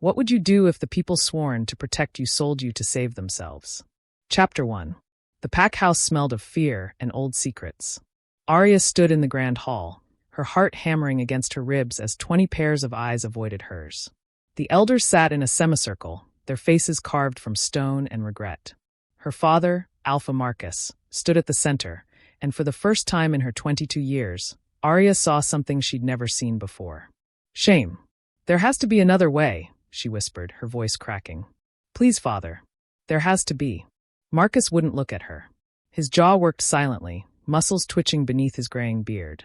What would you do if the people sworn to protect you sold you to save themselves? Chapter 1. The pack house smelled of fear and old secrets. Aria stood in the grand hall, her heart hammering against her ribs as 20 pairs of eyes avoided hers. The elders sat in a semicircle, their faces carved from stone and regret. Her father, Alpha Marcus, stood at the center, and for the first time in her 22 years, Aria saw something she'd never seen before. Shame. There has to be another way, she whispered, her voice cracking. Please, father. There has to be. Marcus wouldn't look at her. His jaw worked silently, muscles twitching beneath his graying beard.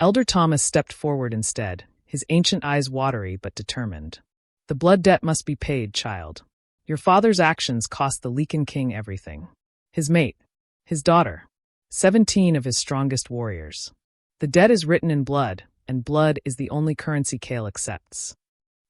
Elder Thomas stepped forward instead, his ancient eyes watery but determined. The blood debt must be paid, child. Your father's actions cost the Lycan King everything. His mate. His daughter. 17 of his strongest warriors. The debt is written in blood, and blood is the only currency Kale accepts.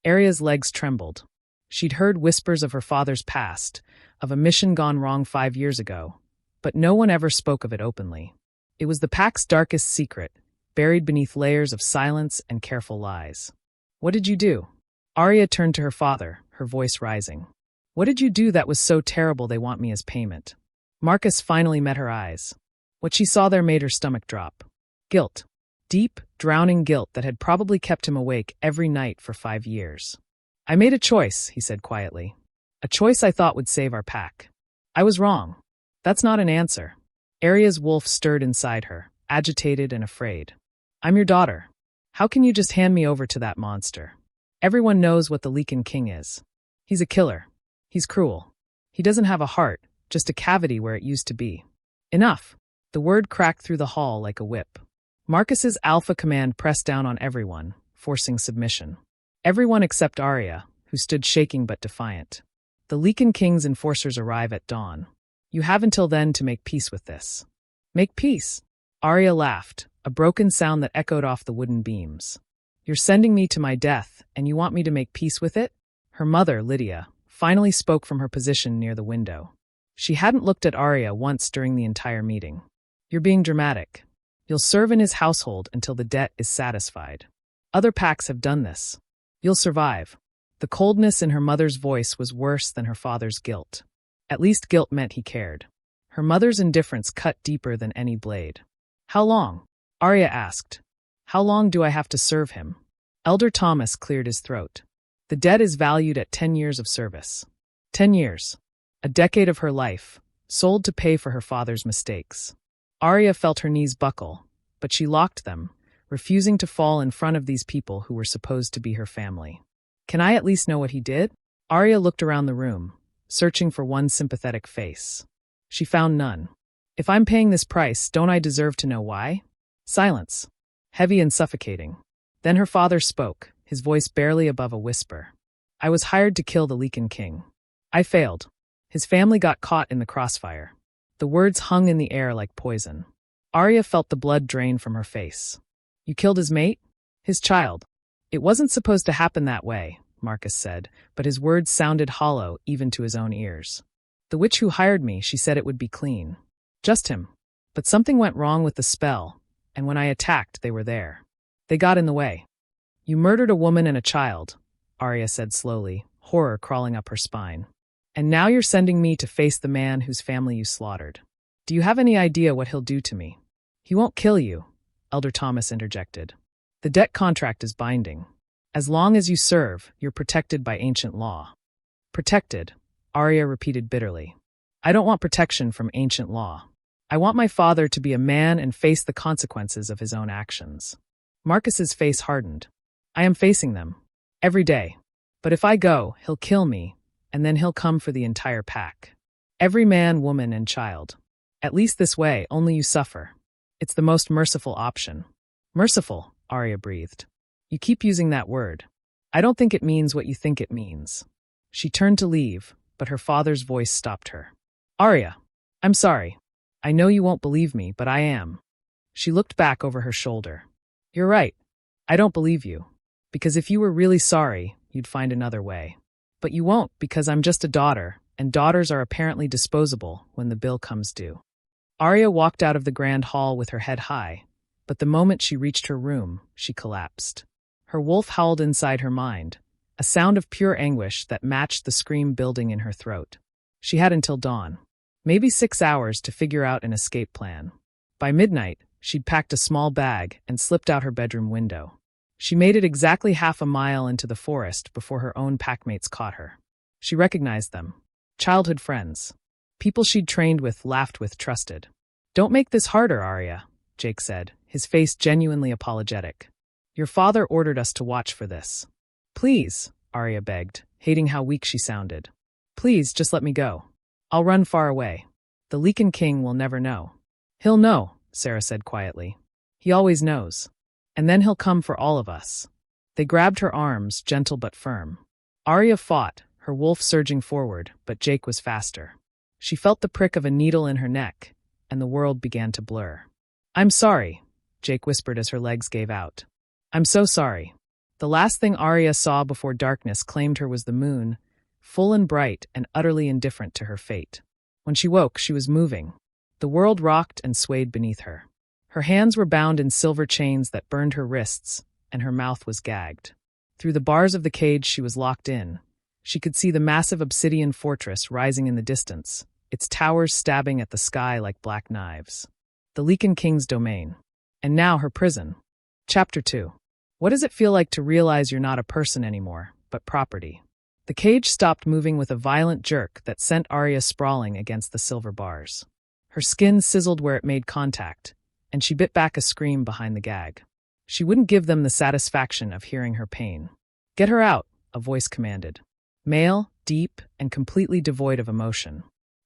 Aria's legs trembled. She'd heard whispers of her father's past, of a mission gone wrong 5 years ago, but no one ever spoke of it openly. It was the pack's darkest secret, buried beneath layers of silence and careful lies. What did you do? Aria turned to her father, her voice rising. What did you do that was so terrible they want me as payment? Marcus finally met her eyes. What she saw there made her stomach drop. Guilt. Deep, drowning guilt that had probably kept him awake every night for 5 years. I made a choice, he said quietly. A choice I thought would save our pack. I was wrong. That's not an answer. Aria's wolf stirred inside her, agitated and afraid. I'm your daughter. How can you just hand me over to that monster? Everyone knows what the Lycan King is. He's a killer. He's cruel. He doesn't have a heart, just a cavity where it used to be. Enough. The word cracked through the hall like a whip. Marcus's alpha command pressed down on everyone, forcing submission. Everyone except Aria, who stood shaking but defiant. The Lycan King's enforcers arrive at dawn. You have until then to make peace with this. Make peace? Aria laughed, a broken sound that echoed off the wooden beams. You're sending me to my death, and you want me to make peace with it? Her mother, Lydia, finally spoke from her position near the window. She hadn't looked at Aria once during the entire meeting. You're being dramatic. You'll serve in his household until the debt is satisfied. Other packs have done this. You'll survive. The coldness in her mother's voice was worse than her father's guilt. At least guilt meant he cared. Her mother's indifference cut deeper than any blade. How long? Aria asked. How long do I have to serve him? Elder Thomas cleared his throat. The debt is valued at 10 years of service. 10 years. A decade of her life, sold to pay for her father's mistakes. Aria felt her knees buckle, but she locked them, refusing to fall in front of these people who were supposed to be her family. Can I at least know what he did? Aria looked around the room, searching for one sympathetic face. She found none. If I'm paying this price, don't I deserve to know why? Silence. Heavy and suffocating. Then her father spoke, his voice barely above a whisper. I was hired to kill the Lycan King. I failed. His family got caught in the crossfire. The words hung in the air like poison. Aria felt the blood drain from her face. You killed his mate? His child. It wasn't supposed to happen that way, Marcus said, but his words sounded hollow even to his own ears. The witch who hired me, she said it would be clean. Just him. But something went wrong with the spell, and when I attacked, they were there. They got in the way. You murdered a woman and a child, Aria said slowly, horror crawling up her spine. And now you're sending me to face the man whose family you slaughtered. Do you have any idea what he'll do to me? He won't kill you, Elder Thomas interjected. The debt contract is binding. As long as you serve, you're protected by ancient law. Protected, Aria repeated bitterly. I don't want protection from ancient law. I want my father to be a man and face the consequences of his own actions. Marcus's face hardened. I am facing them. Every day. But if I go, he'll kill me, and then he'll come for the entire pack. Every man, woman, and child. At least this way, only you suffer. It's the most merciful option. Merciful, Aria breathed. You keep using that word. I don't think it means what you think it means. She turned to leave, but her father's voice stopped her. Aria, I'm sorry. I know you won't believe me, but I am. She looked back over her shoulder. You're right. I don't believe you. Because if you were really sorry, you'd find another way. But you won't, because I'm just a daughter, and daughters are apparently disposable when the bill comes due. Aria walked out of the grand hall with her head high, but the moment she reached her room, she collapsed. Her wolf howled inside her mind, a sound of pure anguish that matched the scream building in her throat. She had until dawn, maybe 6 hours, to figure out an escape plan. By midnight, she'd packed a small bag and slipped out her bedroom window. She made it exactly half a mile into the forest before her own packmates caught her. She recognized them. Childhood friends. People she'd trained with, laughed with, trusted. "Don't make this harder, Aria," Jake said, his face genuinely apologetic. "Your father ordered us to watch for this." "Please," Aria begged, hating how weak she sounded. "Please, just let me go. I'll run far away. The Lycan King will never know." "He'll know," Sarah said quietly. "He always knows. And then he'll come for all of us." They grabbed her arms, gentle but firm. Aria fought, her wolf surging forward, but Jake was faster. She felt the prick of a needle in her neck, and the world began to blur. "I'm sorry," Jake whispered as her legs gave out. "I'm so sorry." The last thing Aria saw before darkness claimed her was the moon, full and bright and utterly indifferent to her fate. When she woke, she was moving. The world rocked and swayed beneath her. Her hands were bound in silver chains that burned her wrists, and her mouth was gagged. Through the bars of the cage she was locked in. She could see the massive obsidian fortress rising in the distance, its towers stabbing at the sky like black knives. The Lycan King's domain. And now her prison. Chapter 2. What does it feel like to realize you're not a person anymore, but property? The cage stopped moving with a violent jerk that sent Aria sprawling against the silver bars. Her skin sizzled where it made contact, and she bit back a scream behind the gag. She wouldn't give them the satisfaction of hearing her pain. "Get her out," a voice commanded. Male, deep, and completely devoid of emotion.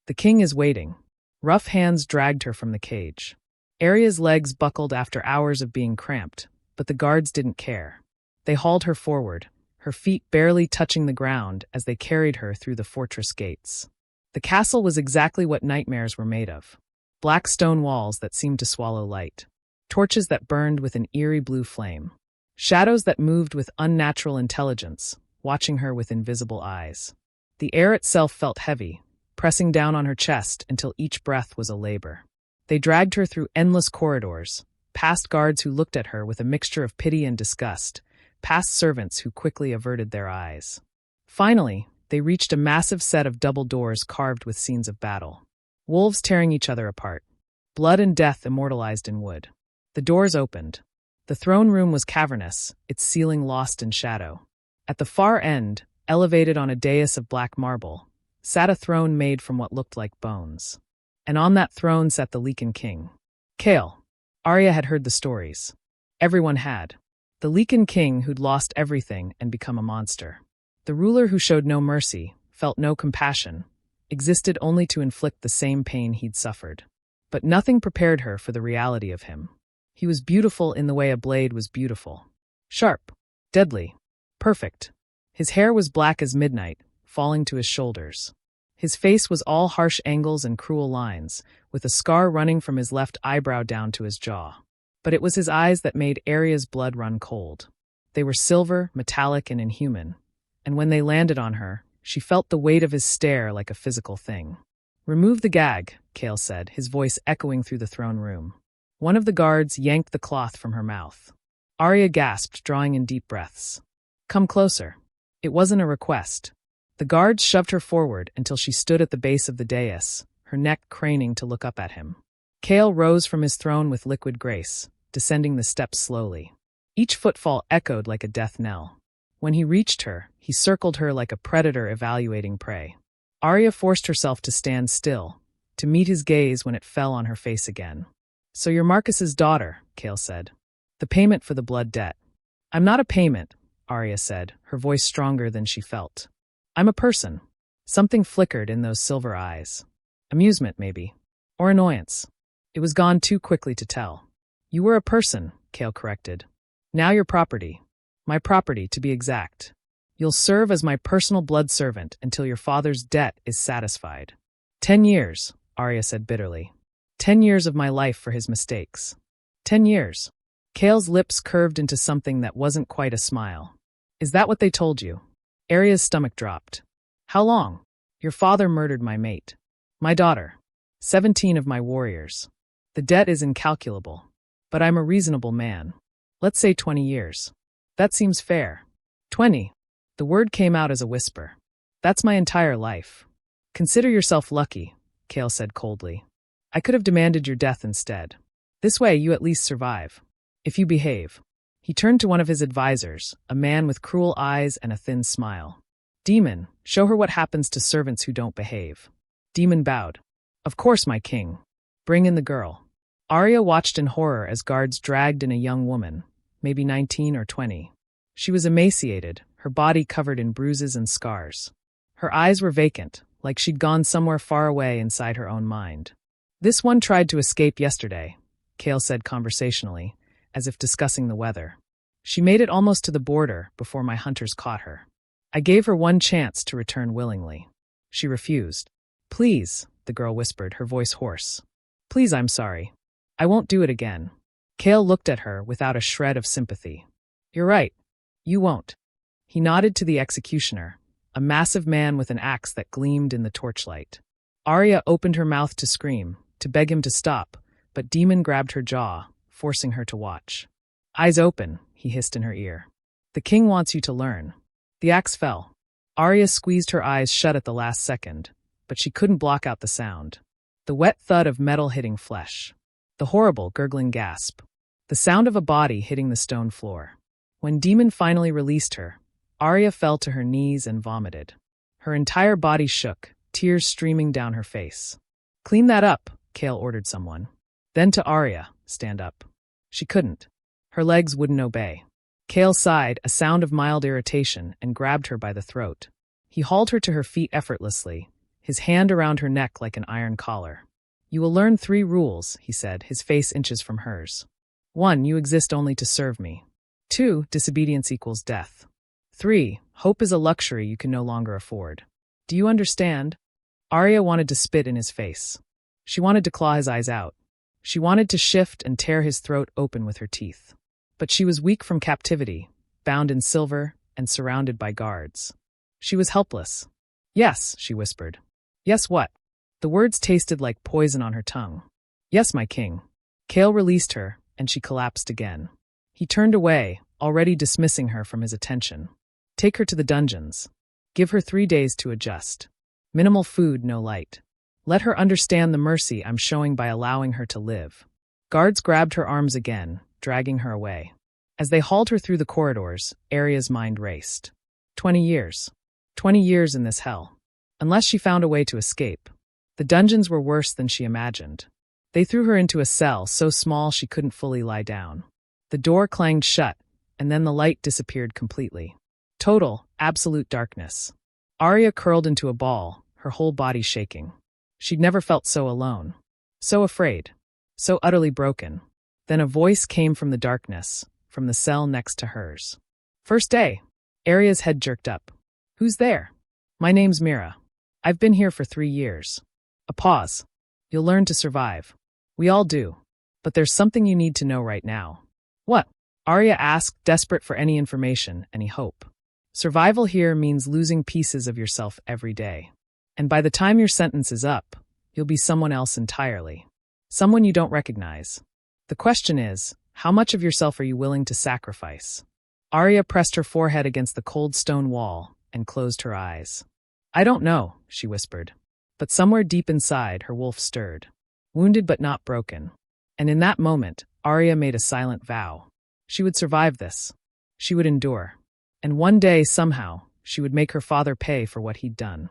"The king is waiting." Rough hands dragged her from the cage. Aria's legs buckled after hours of being cramped, but the guards didn't care. They hauled her forward, her feet barely touching the ground as they carried her through the fortress gates. The castle was exactly what nightmares were made of. Black stone walls that seemed to swallow light. Torches that burned with an eerie blue flame. Shadows that moved with unnatural intelligence, watching her with invisible eyes. The air itself felt heavy, pressing down on her chest until each breath was a labor. They dragged her through endless corridors, past guards who looked at her with a mixture of pity and disgust, past servants who quickly averted their eyes. Finally, they reached a massive set of double doors carved with scenes of battle. Wolves tearing each other apart. Blood and death immortalized in wood. The doors opened. The throne room was cavernous, its ceiling lost in shadow. At the far end, elevated on a dais of black marble, sat a throne made from what looked like bones. And on that throne sat the Lycan King. Kale. Aria had heard the stories. Everyone had. The Lycan King who'd lost everything and become a monster. The ruler who showed no mercy, felt no compassion, existed only to inflict the same pain he'd suffered. But nothing prepared her for the reality of him. He was beautiful in the way a blade was beautiful. Sharp. Deadly. Perfect. His hair was black as midnight, falling to his shoulders. His face was all harsh angles and cruel lines, with a scar running from his left eyebrow down to his jaw. But it was his eyes that made Aria's blood run cold. They were silver, metallic, and inhuman. And when they landed on her, she felt the weight of his stare like a physical thing. "Remove the gag," Kale said, his voice echoing through the throne room. One of the guards yanked the cloth from her mouth. Aria gasped, drawing in deep breaths. "Come closer." It wasn't a request. The guards shoved her forward until she stood at the base of the dais, her neck craning to look up at him. Kale rose from his throne with liquid grace, descending the steps slowly. Each footfall echoed like a death knell. When he reached her, he circled her like a predator evaluating prey. Aria forced herself to stand still, to meet his gaze when it fell on her face again. "So you're Marcus's daughter," Kale said. "The payment for the blood debt." "I'm not a payment," Aria said, her voice stronger than she felt. "I'm a person." Something flickered in those silver eyes. Amusement, maybe. Or annoyance. It was gone too quickly to tell. "You were a person," Kale corrected. "Now you're property. My property, to be exact. You'll serve as my personal blood servant until your father's debt is satisfied." 10 years, Aria said bitterly. 10 years of my life for his mistakes. 10 years. Kale's lips curved into something that wasn't quite a smile. "Is that what they told you?" Aria's stomach dropped. "How long?" "Your father murdered my mate. My daughter. 17 of my warriors. The debt is incalculable. But I'm a reasonable man. Let's say 20 years. That seems fair." 20. The word came out as a whisper. That's my entire life. Consider yourself lucky, Kale said coldly. I could have demanded your death instead. This way you at least survive. If you behave. He turned to one of his advisors, a man with cruel eyes and a thin smile. Demon, show her what happens to servants who don't behave. Demon bowed. Of course, my king. Bring in the girl. Aria watched in horror as guards dragged in a young woman, maybe 19 or 20. She was emaciated, her body covered in bruises and scars. Her eyes were vacant, like she'd gone somewhere far away inside her own mind. This one tried to escape yesterday, Kale said conversationally, as if discussing the weather. She made it almost to the border before my hunters caught her. I gave her one chance to return willingly. She refused. Please, the girl whispered, her voice hoarse. Please, I'm sorry. I won't do it again. Kale looked at her without a shred of sympathy. You're right. You won't. He nodded to the executioner, a massive man with an axe that gleamed in the torchlight. Aria opened her mouth to scream, to beg him to stop, but Demon grabbed her jaw, forcing her to watch. Eyes open, he hissed in her ear. The king wants you to learn. The axe fell. Aria squeezed her eyes shut at the last second, but she couldn't block out the sound. The wet thud of metal hitting flesh. The horrible, gurgling gasp. The sound of a body hitting the stone floor. When Demon finally released her, Aria fell to her knees and vomited. Her entire body shook, tears streaming down her face. Clean that up, Kale ordered someone. Then to Aria, stand up. She couldn't. Her legs wouldn't obey. Kale sighed, a sound of mild irritation, and grabbed her by the throat. He hauled her to her feet effortlessly, his hand around her neck like an iron collar. You will learn 3 rules, he said, his face inches from hers. 1, you exist only to serve me. 2, disobedience equals death. 3, hope is a luxury you can no longer afford. Do you understand? Aria wanted to spit in his face. She wanted to claw his eyes out. She wanted to shift and tear his throat open with her teeth. But she was weak from captivity, bound in silver and surrounded by guards. She was helpless. Yes, she whispered. Yes, what? The words tasted like poison on her tongue. Yes, my king. Kale released her, and she collapsed again. He turned away, already dismissing her from his attention. Take her to the dungeons. Give her 3 days to adjust. Minimal food, no light. Let her understand the mercy I'm showing by allowing her to live. Guards grabbed her arms again, dragging her away. As they hauled her through the corridors, Aria's mind raced. 20 years. 20 years in this hell. Unless she found a way to escape. The dungeons were worse than she imagined. They threw her into a cell so small she couldn't fully lie down. The door clanged shut, and then the light disappeared completely. Total, absolute darkness. Aria curled into a ball, her whole body shaking. She'd never felt so alone. So afraid. So utterly broken. Then a voice came from the darkness, from the cell next to hers. First day. Aria's head jerked up. Who's there? My name's Mira. I've been here for 3 years. A pause. You'll learn to survive. We all do. But there's something you need to know right now. What? Aria asked, desperate for any information, any hope. Survival here means losing pieces of yourself every day. And by the time your sentence is up, you'll be someone else entirely. Someone you don't recognize. The question is, how much of yourself are you willing to sacrifice? Aria pressed her forehead against the cold stone wall and closed her eyes. I don't know, she whispered. But somewhere deep inside, her wolf stirred. Wounded but not broken. And in that moment, Aria made a silent vow. She would survive this. She would endure. And one day, somehow, she would make her father pay for what he'd done.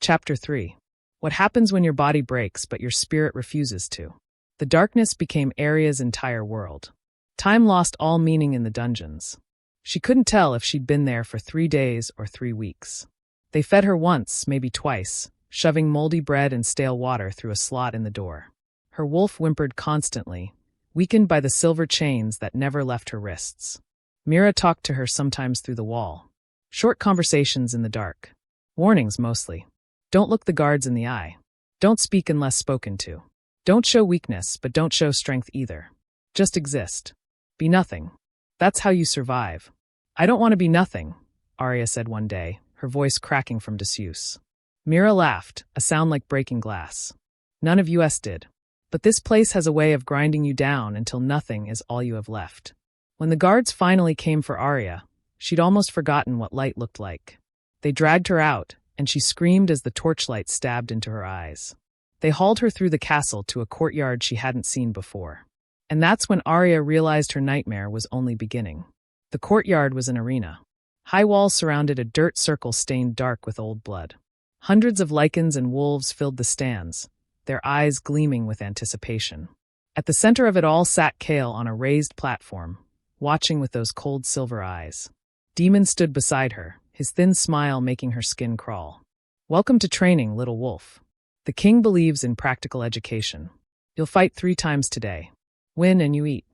Chapter 3. What happens when your body breaks but your spirit refuses to? The darkness became Aria's entire world. Time lost all meaning in the dungeons. She couldn't tell if she'd been there for 3 days or 3 weeks. They fed her once, maybe twice, shoving moldy bread and stale water through a slot in the door. Her wolf whimpered constantly, weakened by the silver chains that never left her wrists. Mira talked to her sometimes through the wall. Short conversations in the dark. Warnings mostly. Don't look the guards in the eye. Don't speak unless spoken to. Don't show weakness, but don't show strength either. Just exist. Be nothing. That's how you survive. I don't want to be nothing, Aria said one day, her voice cracking from disuse. Mira laughed, a sound like breaking glass. None of us did. But this place has a way of grinding you down until nothing is all you have left. When the guards finally came for Aria, She'd almost forgotten what light looked like. They dragged her out, and she screamed as the torchlight stabbed into her eyes. They hauled her through the castle to a courtyard she hadn't seen before. And that's when Aria realized her nightmare was only beginning. The courtyard was an arena. High walls surrounded a dirt circle stained dark with old blood. Hundreds of Lycans and wolves filled the stands, their eyes gleaming with anticipation. At the center of it all sat Kale on a raised platform, watching with those cold silver eyes. Demon stood beside her, his thin smile making her skin crawl. "Welcome to training, little wolf. The king believes in practical education. You'll fight 3 times today. Win and you eat.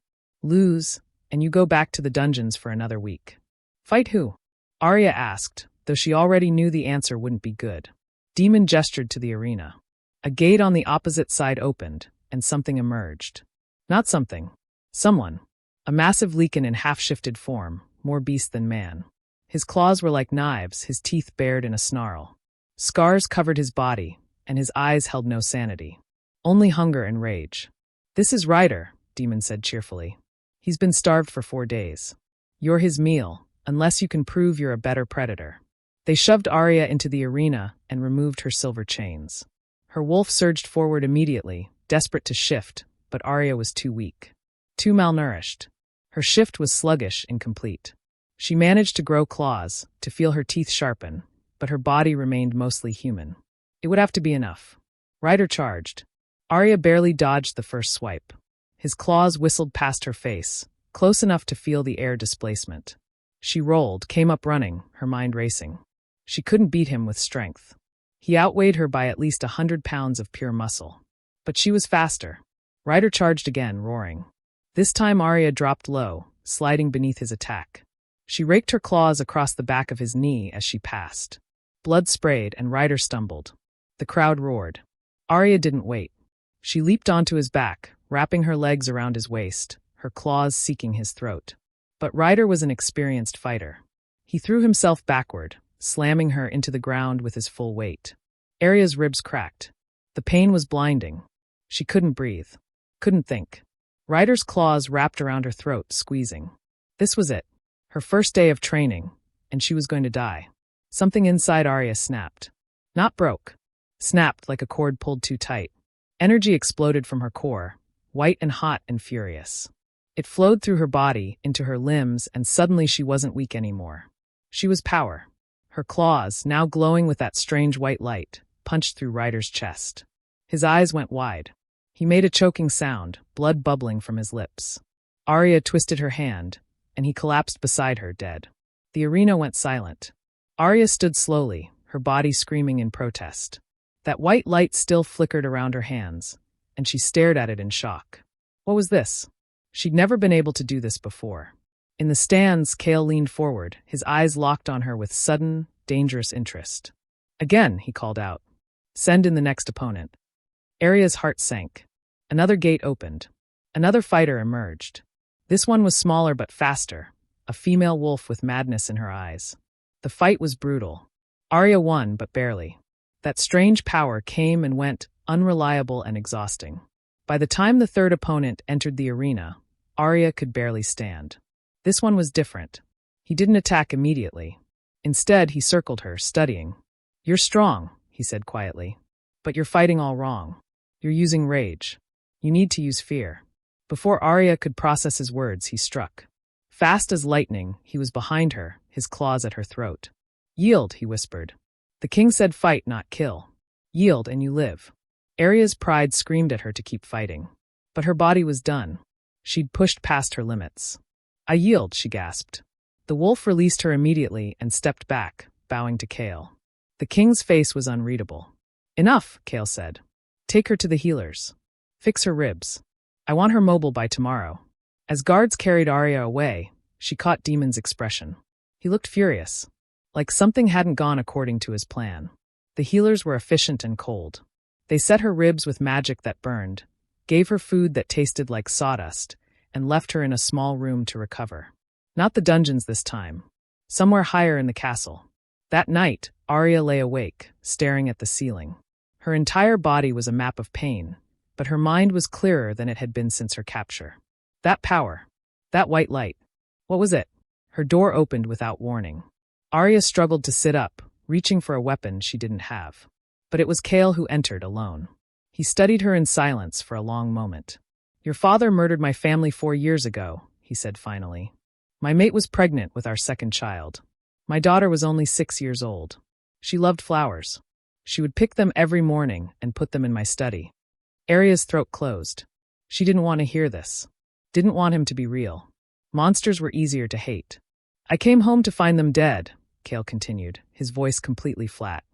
Lose, and you go back to the dungeons for another week." "Fight who?" Aria asked, though she already knew the answer wouldn't be good. Demon gestured to the arena. A gate on the opposite side opened, and something emerged. Not something. Someone. A massive Lycan in half-shifted form, more beast than man. His claws were like knives, his teeth bared in a snarl. Scars covered his body, and his eyes held no sanity. Only hunger and rage. "This is Ryder," Demon said cheerfully. "He's been starved for 4 days. You're his meal, unless you can prove you're a better predator." They shoved Aria into the arena and removed her silver chains. Her wolf surged forward immediately, desperate to shift, but Aria was too weak. Too malnourished. Her shift was sluggish, incomplete. She managed to grow claws, to feel her teeth sharpen, but her body remained mostly human. It would have to be enough. Ryder charged. Aria barely dodged the first swipe. His claws whistled past her face, close enough to feel the air displacement. She rolled, came up running, her mind racing. She couldn't beat him with strength. He outweighed her by at least 100 pounds of pure muscle. But she was faster. Ryder charged again, roaring. This time Aria dropped low, sliding beneath his attack. She raked her claws across the back of his knee as she passed. Blood sprayed and Ryder stumbled. The crowd roared. Aria didn't wait. She leaped onto his back, wrapping her legs around his waist, her claws seeking his throat. But Ryder was an experienced fighter. He threw himself backward, slamming her into the ground with his full weight. Aria's ribs cracked. The pain was blinding. She couldn't breathe. Couldn't think. Ryder's claws wrapped around her throat, squeezing. This was it. Her first day of training, and she was going to die. Something inside Aria snapped. Not broke. Snapped like a cord pulled too tight. Energy exploded from her core, white and hot and furious. It flowed through her body, into her limbs, and suddenly she wasn't weak anymore. She was power. Her claws, now glowing with that strange white light, punched through Ryder's chest. His eyes went wide. He made a choking sound, blood bubbling from his lips. Aria twisted her hand, and he collapsed beside her, dead. The arena went silent. Aria stood slowly, her body screaming in protest. That white light still flickered around her hands, and she stared at it in shock. What was this? She'd never been able to do this before. In the stands, Kale leaned forward, his eyes locked on her with sudden, dangerous interest. "Again," he called out. "Send in the next opponent." Aria's heart sank. Another gate opened. Another fighter emerged. This one was smaller but faster, a female wolf with madness in her eyes. The fight was brutal. Aria won, but barely. That strange power came and went, unreliable and exhausting. By the time the third opponent entered the arena, Aria could barely stand. This one was different. He didn't attack immediately. Instead, he circled her, studying. "You're strong," he said quietly. "But you're fighting all wrong. You're using rage. You need to use fear." Before Aria could process his words, he struck. Fast as lightning, he was behind her, his claws at her throat. "Yield," he whispered. "The king said fight, not kill. Yield and you live." Aria's pride screamed at her to keep fighting. But her body was done. She'd pushed past her limits. "I yield," she gasped. The wolf released her immediately and stepped back, bowing to Kale. The king's face was unreadable. "Enough," Kale said. "Take her to the healers. Fix her ribs. I want her mobile by tomorrow." As guards carried Aria away, she caught Demon's expression. He looked furious, like something hadn't gone according to his plan. The healers were efficient and cold. They set her ribs with magic that burned, gave her food that tasted like sawdust, and left her in a small room to recover. Not the dungeons this time. Somewhere higher in the castle. That night, Aria lay awake, staring at the ceiling. Her entire body was a map of pain, but her mind was clearer than it had been since her capture. That power. That white light. What was it? Her door opened without warning. Aria struggled to sit up, reaching for a weapon she didn't have. But it was Kale who entered alone. He studied her in silence for a long moment. "Your father murdered my family 4 years ago," he said finally. "My mate was pregnant with our second child. My daughter was only 6 years old. She loved flowers. She would pick them every morning and put them in my study." Aria's throat closed. She didn't want to hear this. Didn't want him to be real. Monsters were easier to hate. "I came home to find them dead," Kale continued, his voice completely flat.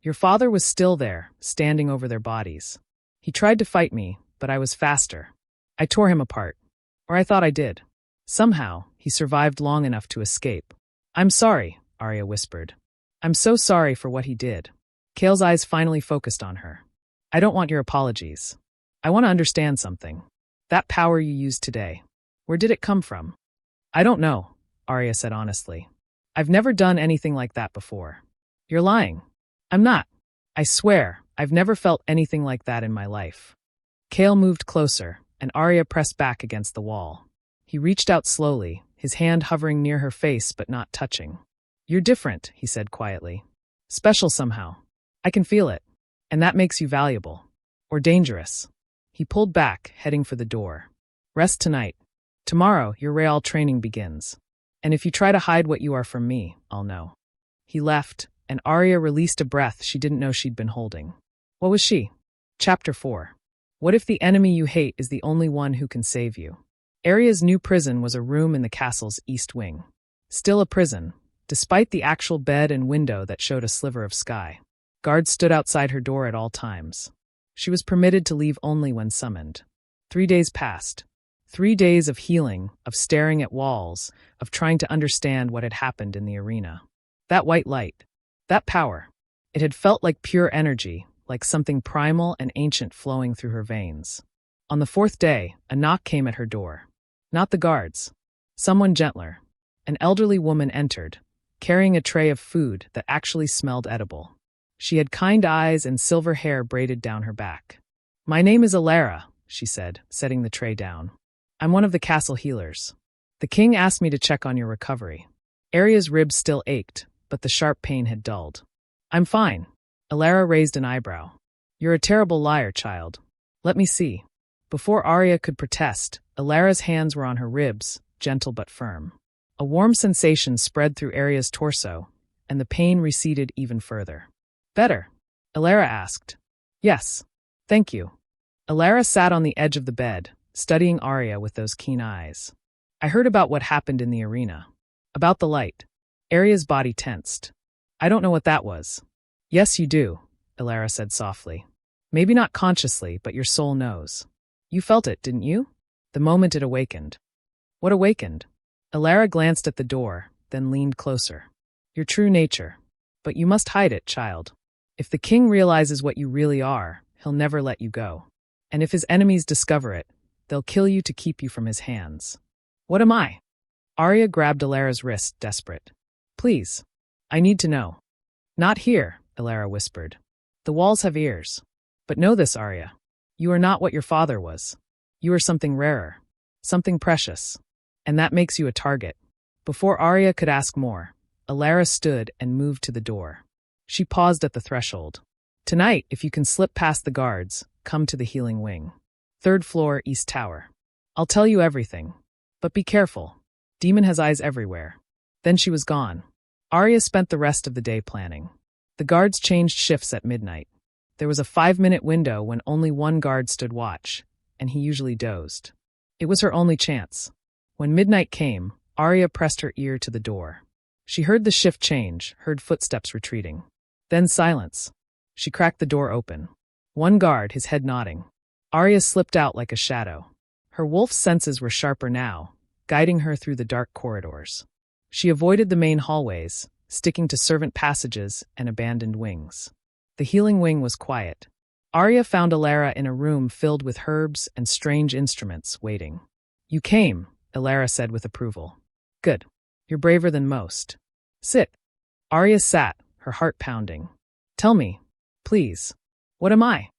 "Your father was still there, standing over their bodies. He tried to fight me, but I was faster. I tore him apart. Or I thought I did. Somehow, he survived long enough to escape." "I'm sorry," Aria whispered. "I'm so sorry for what he did." Kale's eyes finally focused on her. "I don't want your apologies. I want to understand something. That power you used today. Where did it come from?" "I don't know," Aria said honestly. "I've never done anything like that before." "You're lying." "I'm not. I swear, I've never felt anything like that in my life." Kale moved closer, and Aria pressed back against the wall. He reached out slowly, his hand hovering near her face but not touching. "You're different," he said quietly. "Special somehow. I can feel it. And that makes you valuable. Or dangerous." He pulled back, heading for the door. "Rest tonight. Tomorrow, your Real training begins. And if you try to hide what you are from me, I'll know." He left, and Aria released a breath she didn't know she'd been holding. What was she? Chapter 4. What if the enemy you hate is the only one who can save you? Aria's new prison was a room in the castle's east wing. Still a prison, despite the actual bed and window that showed a sliver of sky. Guards stood outside her door at all times. She was permitted to leave only when summoned. 3 days passed. 3 days of healing, of staring at walls, of trying to understand what had happened in the arena. That white light. That power. It had felt like pure energy, like something primal and ancient flowing through her veins. On the 4th day, a knock came at her door. Not the guards. Someone gentler. An elderly woman entered, carrying a tray of food that actually smelled edible. She had kind eyes and silver hair braided down her back. "My name is Aria," she said, setting the tray down. "I'm one of the castle healers. The king asked me to check on your recovery." Aria's ribs still ached, but the sharp pain had dulled. "I'm fine." Aria raised an eyebrow. "You're a terrible liar, child. Let me see." Before Aria could protest, Alara's hands were on her ribs, gentle but firm. A warm sensation spread through Aria's torso, and the pain receded even further. "Better?" Aria asked. "Yes. Thank you." Aria sat on the edge of the bed, studying Aria with those keen eyes. "I heard about what happened in the arena. About the light." Aria's body tensed. "I don't know what that was." "Yes, you do," Aria said softly. "Maybe not consciously, but your soul knows. You felt it, didn't you? The moment it awakened." "What awakened?" Aria glanced at the door, then leaned closer. "Your true nature. But you must hide it, child. If the king realizes what you really are, he'll never let you go. And if his enemies discover it, they'll kill you to keep you from his hands." "What am I?" Aria grabbed Alara's wrist, desperate. "Please. I need to know." "Not here," Aria whispered. "The walls have ears. But know this, Aria. You are not what your father was. You are something rarer. Something precious. And that makes you a target." Before Aria could ask more, Aria stood and moved to the door. She paused at the threshold. "Tonight, if you can slip past the guards, come to the healing wing. 3rd floor, East Tower. I'll tell you everything. But be careful. Demon has eyes everywhere." Then she was gone. Aria spent the rest of the day planning. The guards changed shifts at midnight. There was a 5-minute window when only one guard stood watch, and he usually dozed. It was her only chance. When midnight came, Aria pressed her ear to the door. She heard the shift change, heard footsteps retreating. Then silence. She cracked the door open. One guard, his head nodding. Aria slipped out like a shadow. Her wolf's senses were sharper now, guiding her through the dark corridors. She avoided the main hallways, sticking to servant passages and abandoned wings. The healing wing was quiet. Aria found Aria in a room filled with herbs and strange instruments, waiting. "You came," Aria said with approval. "Good. You're braver than most. Sit." Aria sat, her heart pounding. "Tell me, please, what am I?"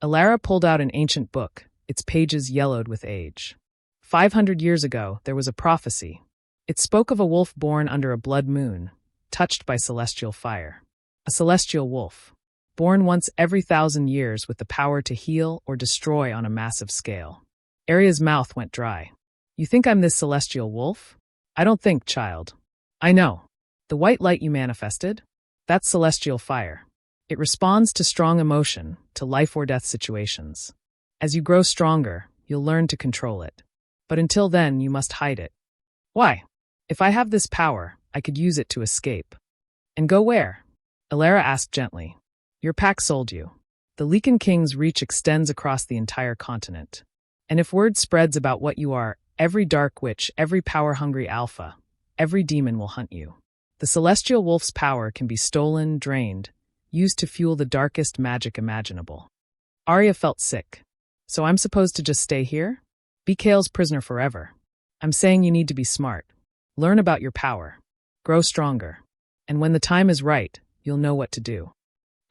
Aria pulled out an ancient book, its pages yellowed with age. 500 years ago, there was a prophecy. It spoke of a wolf born under a blood moon, touched by celestial fire. A celestial wolf, born once every 1,000 years with the power to heal or destroy on a massive scale. Aria's mouth went dry. You think I'm this celestial wolf? I don't think, child. I know. The white light you manifested? That's celestial fire. It responds to strong emotion, to life or death situations. As you grow stronger, you'll learn to control it. But until then, you must hide it. Why? If I have this power, I could use it to escape. And go where? Aria asked gently. Your pack sold you. The Lycan King's reach extends across the entire continent. And if word spreads about what you are, every dark witch, every power-hungry alpha, every demon will hunt you. The celestial wolf's power can be stolen, drained, used to fuel the darkest magic imaginable. Aria felt sick. So I'm supposed to just stay here? Be Kale's prisoner forever. I'm saying you need to be smart. Learn about your power. Grow stronger. And when the time is right, you'll know what to do.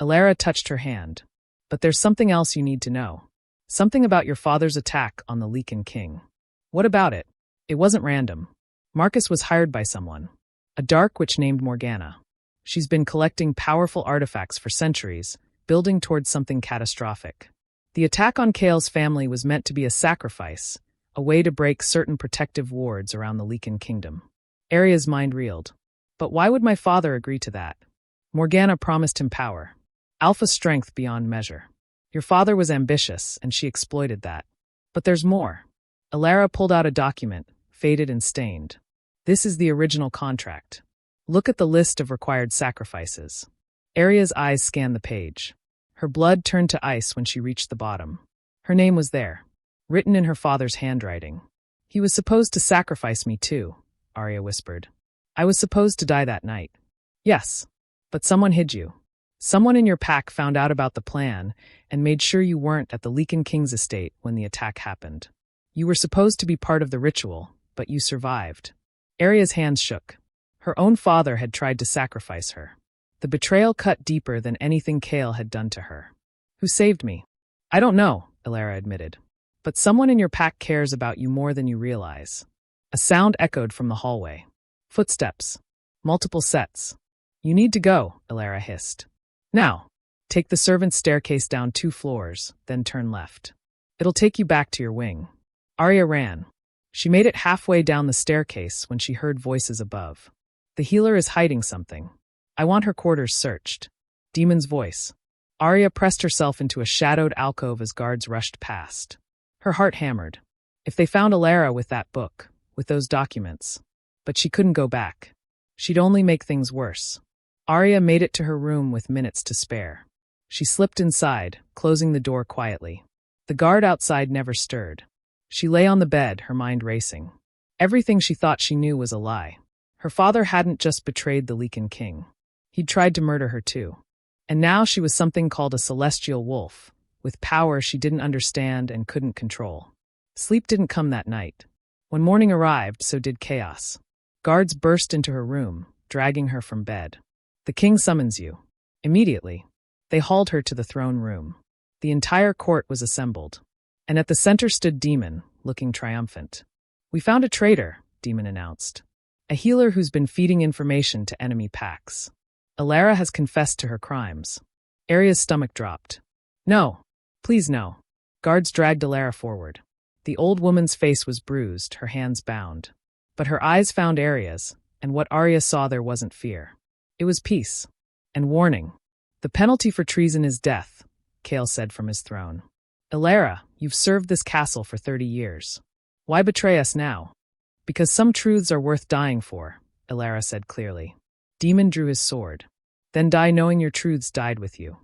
Aria touched her hand. But there's something else you need to know. Something about your father's attack on the Lycan King. What about it? It wasn't random. Marcus was hired by someone. A dark witch named Morgana. She's been collecting powerful artifacts for centuries, building towards something catastrophic. The attack on Kale's family was meant to be a sacrifice, a way to break certain protective wards around the Lycan Kingdom. Aria's mind reeled. But why would my father agree to that? Morgana promised him power. Alpha strength beyond measure. Your father was ambitious, and she exploited that. But there's more. Aria pulled out a document, faded and stained. This is the original contract. Look at the list of required sacrifices. Aria's eyes scanned the page. Her blood turned to ice when she reached the bottom. Her name was there, written in her father's handwriting. He was supposed to sacrifice me too, Aria whispered. I was supposed to die that night. Yes, but someone hid you. Someone in your pack found out about the plan and made sure you weren't at the Lycan King's estate when the attack happened. You were supposed to be part of the ritual, but you survived. Aria's hands shook. Her own father had tried to sacrifice her. The betrayal cut deeper than anything Kale had done to her. Who saved me? I don't know, Aria admitted. But someone in your pack cares about you more than you realize. A sound echoed from the hallway. Footsteps. Multiple sets. You need to go, Aria hissed. Now, take the servant's staircase down 2 floors, then turn left. It'll take you back to your wing. Aria ran. She made it halfway down the staircase when she heard voices above. The healer is hiding something. I want her quarters searched. Demon's voice. Aria pressed herself into a shadowed alcove as guards rushed past. Her heart hammered. If they found Aria with that book, with those documents. But she couldn't go back. She'd only make things worse. Aria made it to her room with minutes to spare. She slipped inside, closing the door quietly. The guard outside never stirred. She lay on the bed, her mind racing. Everything she thought she knew was a lie. Her father hadn't just betrayed the Lycan King. He'd tried to murder her too. And now she was something called a celestial wolf, with power she didn't understand and couldn't control. Sleep didn't come that night. When morning arrived, so did chaos. Guards burst into her room, dragging her from bed. The king summons you. Immediately, they hauled her to the throne room. The entire court was assembled. And at the center stood Demon, looking triumphant. We found a traitor, Demon announced. A healer who's been feeding information to enemy packs. Aria has confessed to her crimes. Aria's stomach dropped. No. Please no. Guards dragged Aria forward. The old woman's face was bruised, her hands bound. But her eyes found Aria's, and what Aria saw there wasn't fear. It was peace. And warning. The penalty for treason is death, Kale said from his throne. Aria, you've served this castle for 30 years. Why betray us now? Because some truths are worth dying for, Aria said clearly. Demon drew his sword. Then die knowing your truths died with you.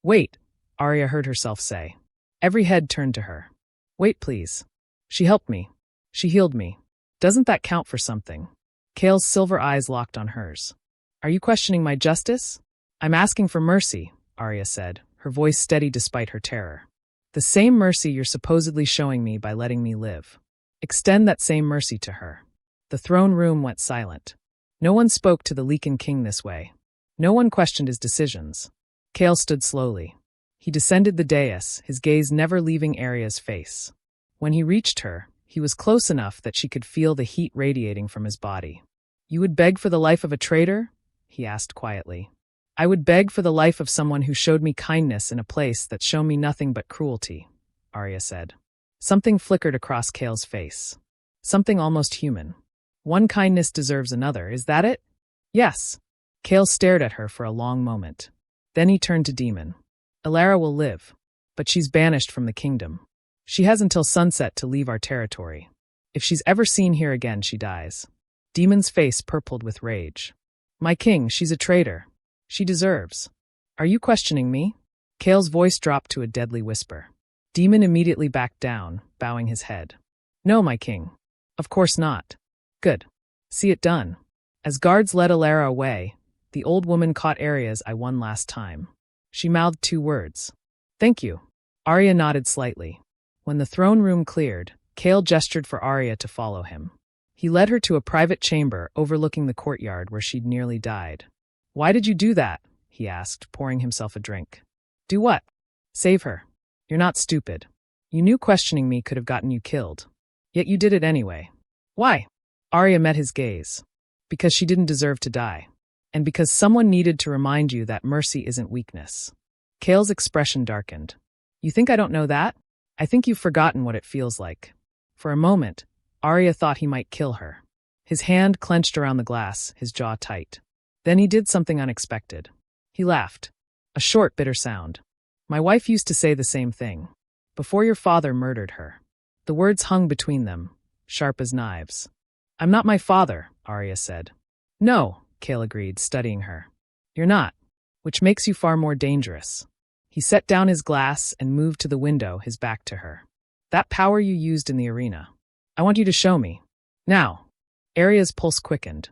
Wait, Aria heard herself say. Every head turned to her. Wait, please. She helped me. She healed me. Doesn't that count for something? Kale's silver eyes locked on hers. Are you questioning my justice? I'm asking for mercy, Aria said, her voice steady despite her terror. The same mercy you're supposedly showing me by letting me live. Extend that same mercy to her. The throne room went silent. No one spoke to the Lycan King this way. No one questioned his decisions. Kale stood slowly. He descended the dais, his gaze never leaving Aria's face. When he reached her, He was close enough that she could feel the heat radiating from his body. "You would beg for the life of a traitor?" he asked quietly. "I would beg for the life of someone who showed me kindness in a place that's shown me nothing but cruelty," Aria said. Something flickered across Kale's face. Something almost human. "One kindness deserves another, is that it?" "Yes." Kale stared at her for a long moment. Then he turned to Demon. "Alara will live, but she's banished from the kingdom. She has until sunset to leave our territory. If she's ever seen here again, she dies." Demon's face purpled with rage. "My king, she's a traitor. She deserves." "Are you questioning me?" Kale's voice dropped to a deadly whisper. Demon immediately backed down, bowing his head. "No, my king. Of course not." "Good. See it done." As guards led Alara away, the old woman caught Aria's eye one last time. She mouthed 2 words. "Thank you." Aria nodded slightly. When the throne room cleared, Kale gestured for Aria to follow him. He led her to a private chamber overlooking the courtyard where she'd nearly died. "Why did you do that?" he asked, pouring himself a drink. "Do what?" "Save her. You're not stupid. You knew questioning me could have gotten you killed. Yet you did it anyway." "Why?" Aria met his gaze. "Because she didn't deserve to die. And because someone needed to remind you that mercy isn't weakness." Kale's expression darkened. "You think I don't know that? I think you've forgotten what it feels like." For a moment, Aria thought he might kill her. His hand clenched around the glass, his jaw tight. Then he did something unexpected. He laughed. A short, bitter sound. "My wife used to say the same thing. Before your father murdered her." The words hung between them, sharp as knives. "I'm not my father," Aria said. "No," Kale agreed, studying her. "You're not. Which makes you far more dangerous." He set down his glass and moved to the window, his back to her. "That power you used in the arena. I want you to show me. Now." Aria's pulse quickened.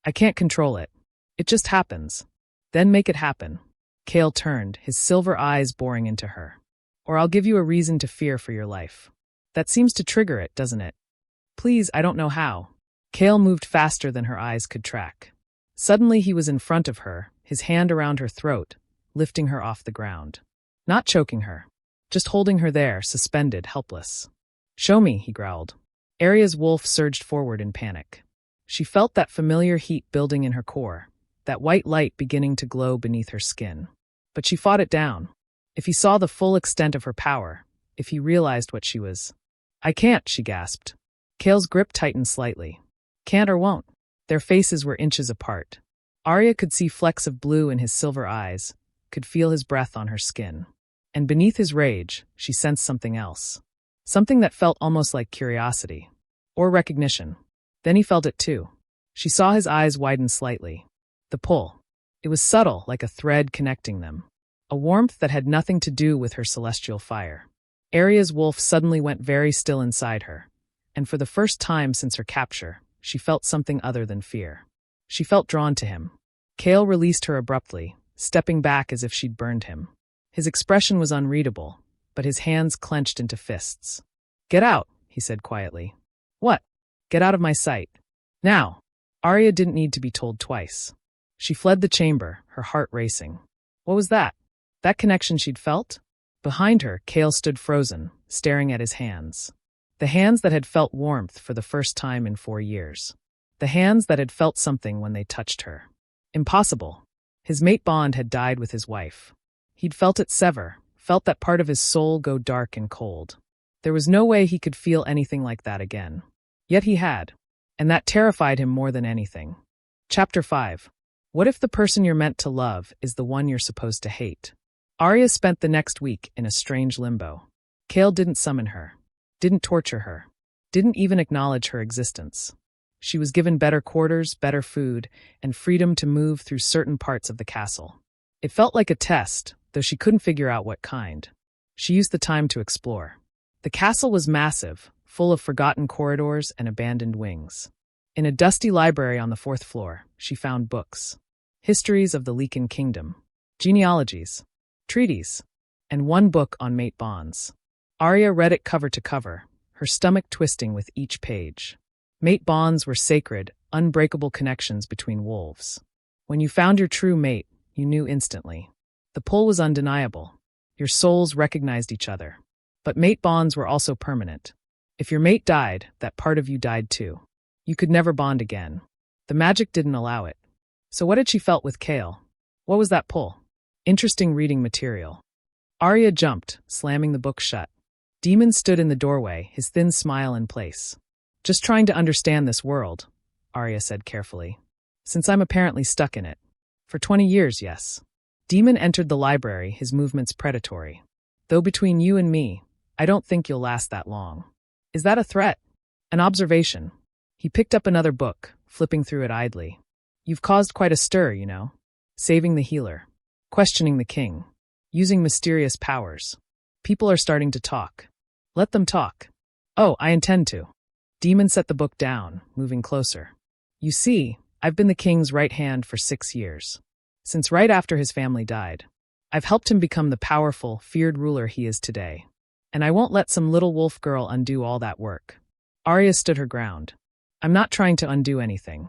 "I can't control it. It just happens." "Then make it happen." Kale turned, his silver eyes boring into her. "Or I'll give you a reason to fear for your life." "That seems to trigger it, doesn't it?" "Please, I don't know how." Kale moved faster than her eyes could track. Suddenly he was in front of her, his hand around her throat, lifting her off the ground. Not choking her. Just holding her there, suspended, helpless. "Show me," he growled. Aria's wolf surged forward in panic. She felt that familiar heat building in her core, that white light beginning to glow beneath her skin. But she fought it down. If he saw the full extent of her power, if he realized what she was. "I can't," she gasped. Kale's grip tightened slightly. "Can't or won't." Their faces were inches apart. Aria could see flecks of blue in his silver eyes, could feel his breath on her skin. And beneath his rage, she sensed something else. Something that felt almost like curiosity. Or recognition. Then he felt it too. She saw his eyes widen slightly. The pull. It was subtle, like a thread connecting them. A warmth that had nothing to do with her celestial fire. Aria's wolf suddenly went very still inside her. And for the first time since her capture, she felt something other than fear. She felt drawn to him. Kale released her abruptly, stepping back as if she'd burned him. His expression was unreadable, but his hands clenched into fists. "Get out," he said quietly. "What?" "Get out of my sight. Now." Aria didn't need to be told twice. She fled the chamber, her heart racing. What was that? That connection she'd felt? Behind her, Kale stood frozen, staring at his hands. The hands that had felt warmth for the first time in 4 years. The hands that had felt something when they touched her. Impossible. His mate bond had died with his wife. He'd felt it sever, felt that part of his soul go dark and cold. There was no way he could feel anything like that again. Yet he had. And that terrified him more than anything. Chapter 5. What if the person you're meant to love is the one you're supposed to hate? Aria spent the next week in a strange limbo. Kale didn't summon her. Didn't torture her. Didn't even acknowledge her existence. She was given better quarters, better food, and freedom to move through certain parts of the castle. It felt like a test, though she couldn't figure out what kind. She used the time to explore. The castle was massive, full of forgotten corridors and abandoned wings. In a dusty library on the 4th floor, she found books. Histories of the Lycan Kingdom. Genealogies. Treaties. And one book on mate bonds. Aria read it cover to cover, her stomach twisting with each page. Mate bonds were sacred, unbreakable connections between wolves. When you found your true mate, you knew instantly. The pull was undeniable. Your souls recognized each other. But mate bonds were also permanent. If your mate died, that part of you died too. You could never bond again. The magic didn't allow it. So what had she felt with Kale? What was that pull? Interesting reading material. Aria jumped, slamming the book shut. Demon stood in the doorway, his thin smile in place. Just trying to understand this world, Aria said carefully. Since I'm apparently stuck in it. For 20 years, yes. Demon entered the library, his movements predatory. Though between you and me, I don't think you'll last that long. Is that a threat? An observation? He picked up another book, flipping through it idly. You've caused quite a stir, you know. Saving the healer. Questioning the king. Using mysterious powers. People are starting to talk. Let them talk. Oh, I intend to. Demon set the book down, moving closer. You see, I've been the king's right hand for 6 years. Since right after his family died. I've helped him become the powerful, feared ruler he is today. And I won't let some little wolf girl undo all that work. Aria stood her ground. I'm not trying to undo anything.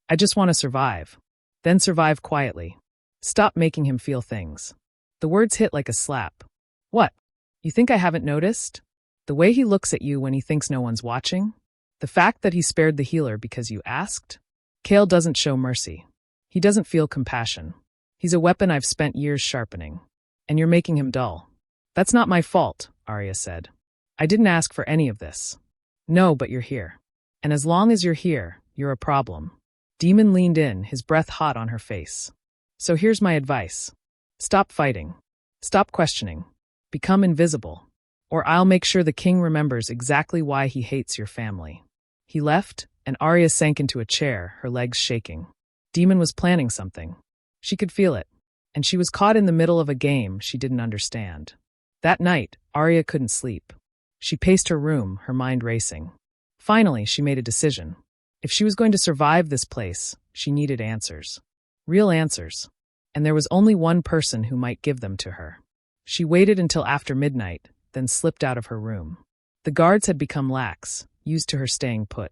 I just want to survive. Then survive quietly. Stop making him feel things. The words hit like a slap. What? You think I haven't noticed? The way he looks at you when he thinks no one's watching? The fact that he spared the healer because you asked? Kale doesn't show mercy. He doesn't feel compassion. He's a weapon I've spent years sharpening. And you're making him dull. That's not my fault, Aria said. I didn't ask for any of this. No, but you're here. And as long as you're here, you're a problem. Demon leaned in, his breath hot on her face. So here's my advice. Stop fighting. Stop questioning. Become invisible. Or I'll make sure the king remembers exactly why he hates your family. He left, and Aria sank into a chair, her legs shaking. Demon was planning something. She could feel it. And she was caught in the middle of a game she didn't understand. That night, Aria couldn't sleep. She paced her room, her mind racing. Finally, she made a decision. If she was going to survive this place, she needed answers. Real answers. And there was only one person who might give them to her. She waited until after midnight, then slipped out of her room. The guards had become lax, used to her staying put.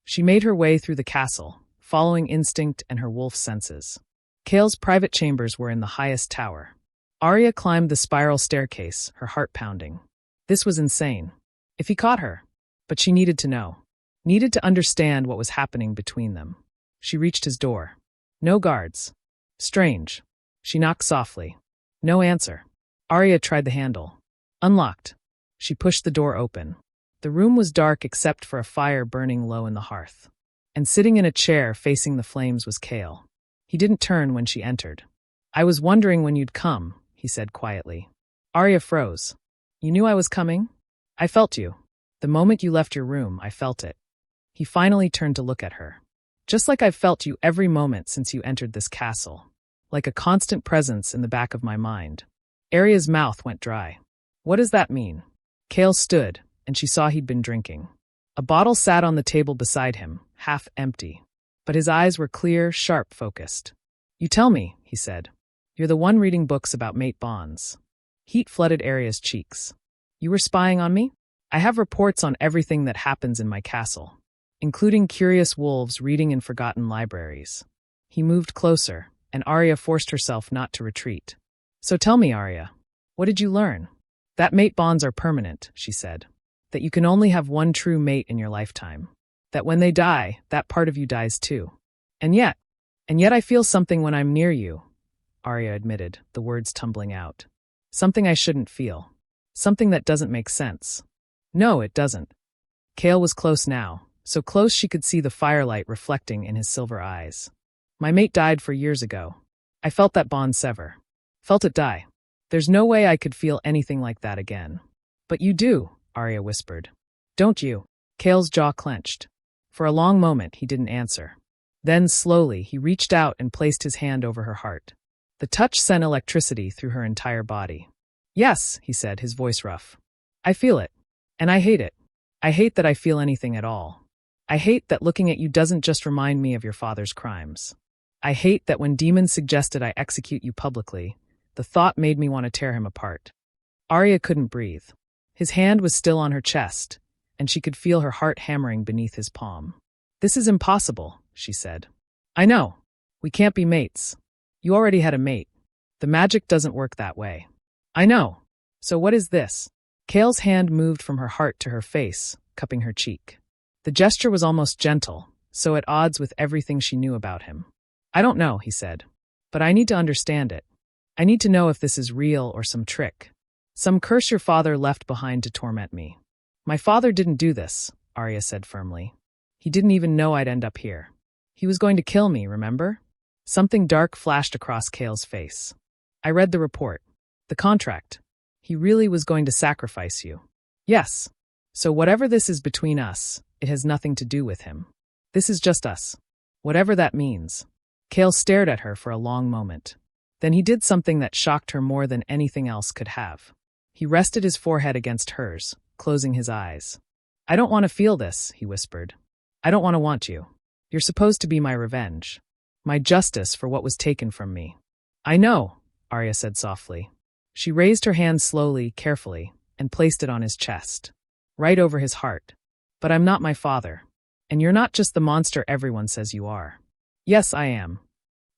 She made her way through the castle, following instinct and her wolf senses. Kale's private chambers were in the highest tower. Aria climbed the spiral staircase, her heart pounding. This was insane. If he caught her. But she needed to know. Needed to understand what was happening between them. She reached his door. No guards. Strange. She knocked softly. No answer. Aria tried the handle. Unlocked. She pushed the door open. The room was dark except for a fire burning low in the hearth. And sitting in a chair facing the flames was Kale. He didn't turn when she entered. I was wondering when you'd come, he said quietly. Aria froze. You knew I was coming? I felt you. The moment you left your room, I felt it. He finally turned to look at her. Just like I've felt you every moment since you entered this castle. Like a constant presence in the back of my mind. Aria's mouth went dry. What does that mean? Kale stood, and she saw he'd been drinking. A bottle sat on the table beside him, half empty. But his eyes were clear, sharp, focused. You tell me, he said. You're the one reading books about mate bonds. Heat flooded Aria's cheeks. You were spying on me? I have reports on everything that happens in my castle, including curious wolves reading in forgotten libraries. He moved closer, and Aria forced herself not to retreat. So tell me, Aria, what did you learn? That mate bonds are permanent, she said. That you can only have one true mate in your lifetime. That when they die, that part of you dies too. And yet I feel something when I'm near you, Aria admitted, the words tumbling out. Something I shouldn't feel. Something that doesn't make sense. No, it doesn't. Kale was close now, so close she could see the firelight reflecting in his silver eyes. My mate died 4 years ago. I felt that bond sever. Felt it die. There's no way I could feel anything like that again. But you do, Aria whispered. Don't you? Kale's jaw clenched. For a long moment, he didn't answer. Then, slowly, he reached out and placed his hand over her heart. The touch sent electricity through her entire body. Yes, he said, his voice rough. I feel it. And I hate it. I hate that I feel anything at all. I hate that looking at you doesn't just remind me of your father's crimes. I hate that when Demon suggested I execute you publicly, the thought made me want to tear him apart. Aria couldn't breathe. His hand was still on her chest, and she could feel her heart hammering beneath his palm. This is impossible, she said. I know. We can't be mates. You already had a mate. The magic doesn't work that way. I know. So what is this? Kale's hand moved from her heart to her face, cupping her cheek. The gesture was almost gentle, so at odds with everything she knew about him. "I don't know," he said. "But I need to understand it. I need to know if this is real or some trick. Some curse your father left behind to torment me." "My father didn't do this," Aria said firmly. "He didn't even know I'd end up here. He was going to kill me, remember?" Something dark flashed across Kale's face. "I read the report. The contract. He really was going to sacrifice you." "Yes. So whatever this is between us, it has nothing to do with him. This is just us. Whatever that means." Kale stared at her for a long moment. Then he did something that shocked her more than anything else could have. He rested his forehead against hers, closing his eyes. "I don't want to feel this," he whispered. "I don't want you. You're supposed to be my revenge. My justice for what was taken from me." "I know," Aria said softly. She raised her hand slowly, carefully, and placed it on his chest, right over his heart. "But I'm not my father. And you're not just the monster everyone says you are." "Yes, I am."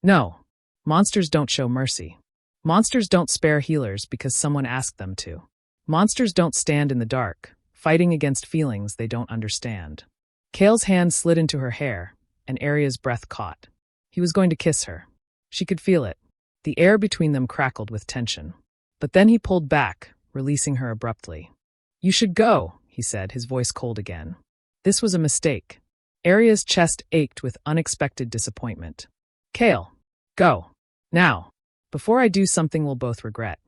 "No. Monsters don't show mercy. Monsters don't spare healers because someone asked them to. Monsters don't stand in the dark, fighting against feelings they don't understand." Kale's hand slid into her hair, and Aria's breath caught. He was going to kiss her. She could feel it. The air between them crackled with tension. But then he pulled back, releasing her abruptly. "You should go," he said, his voice cold again. "This was a mistake." Aria's chest ached with unexpected disappointment. "Kale, go. Now. Before I do something we'll both regret."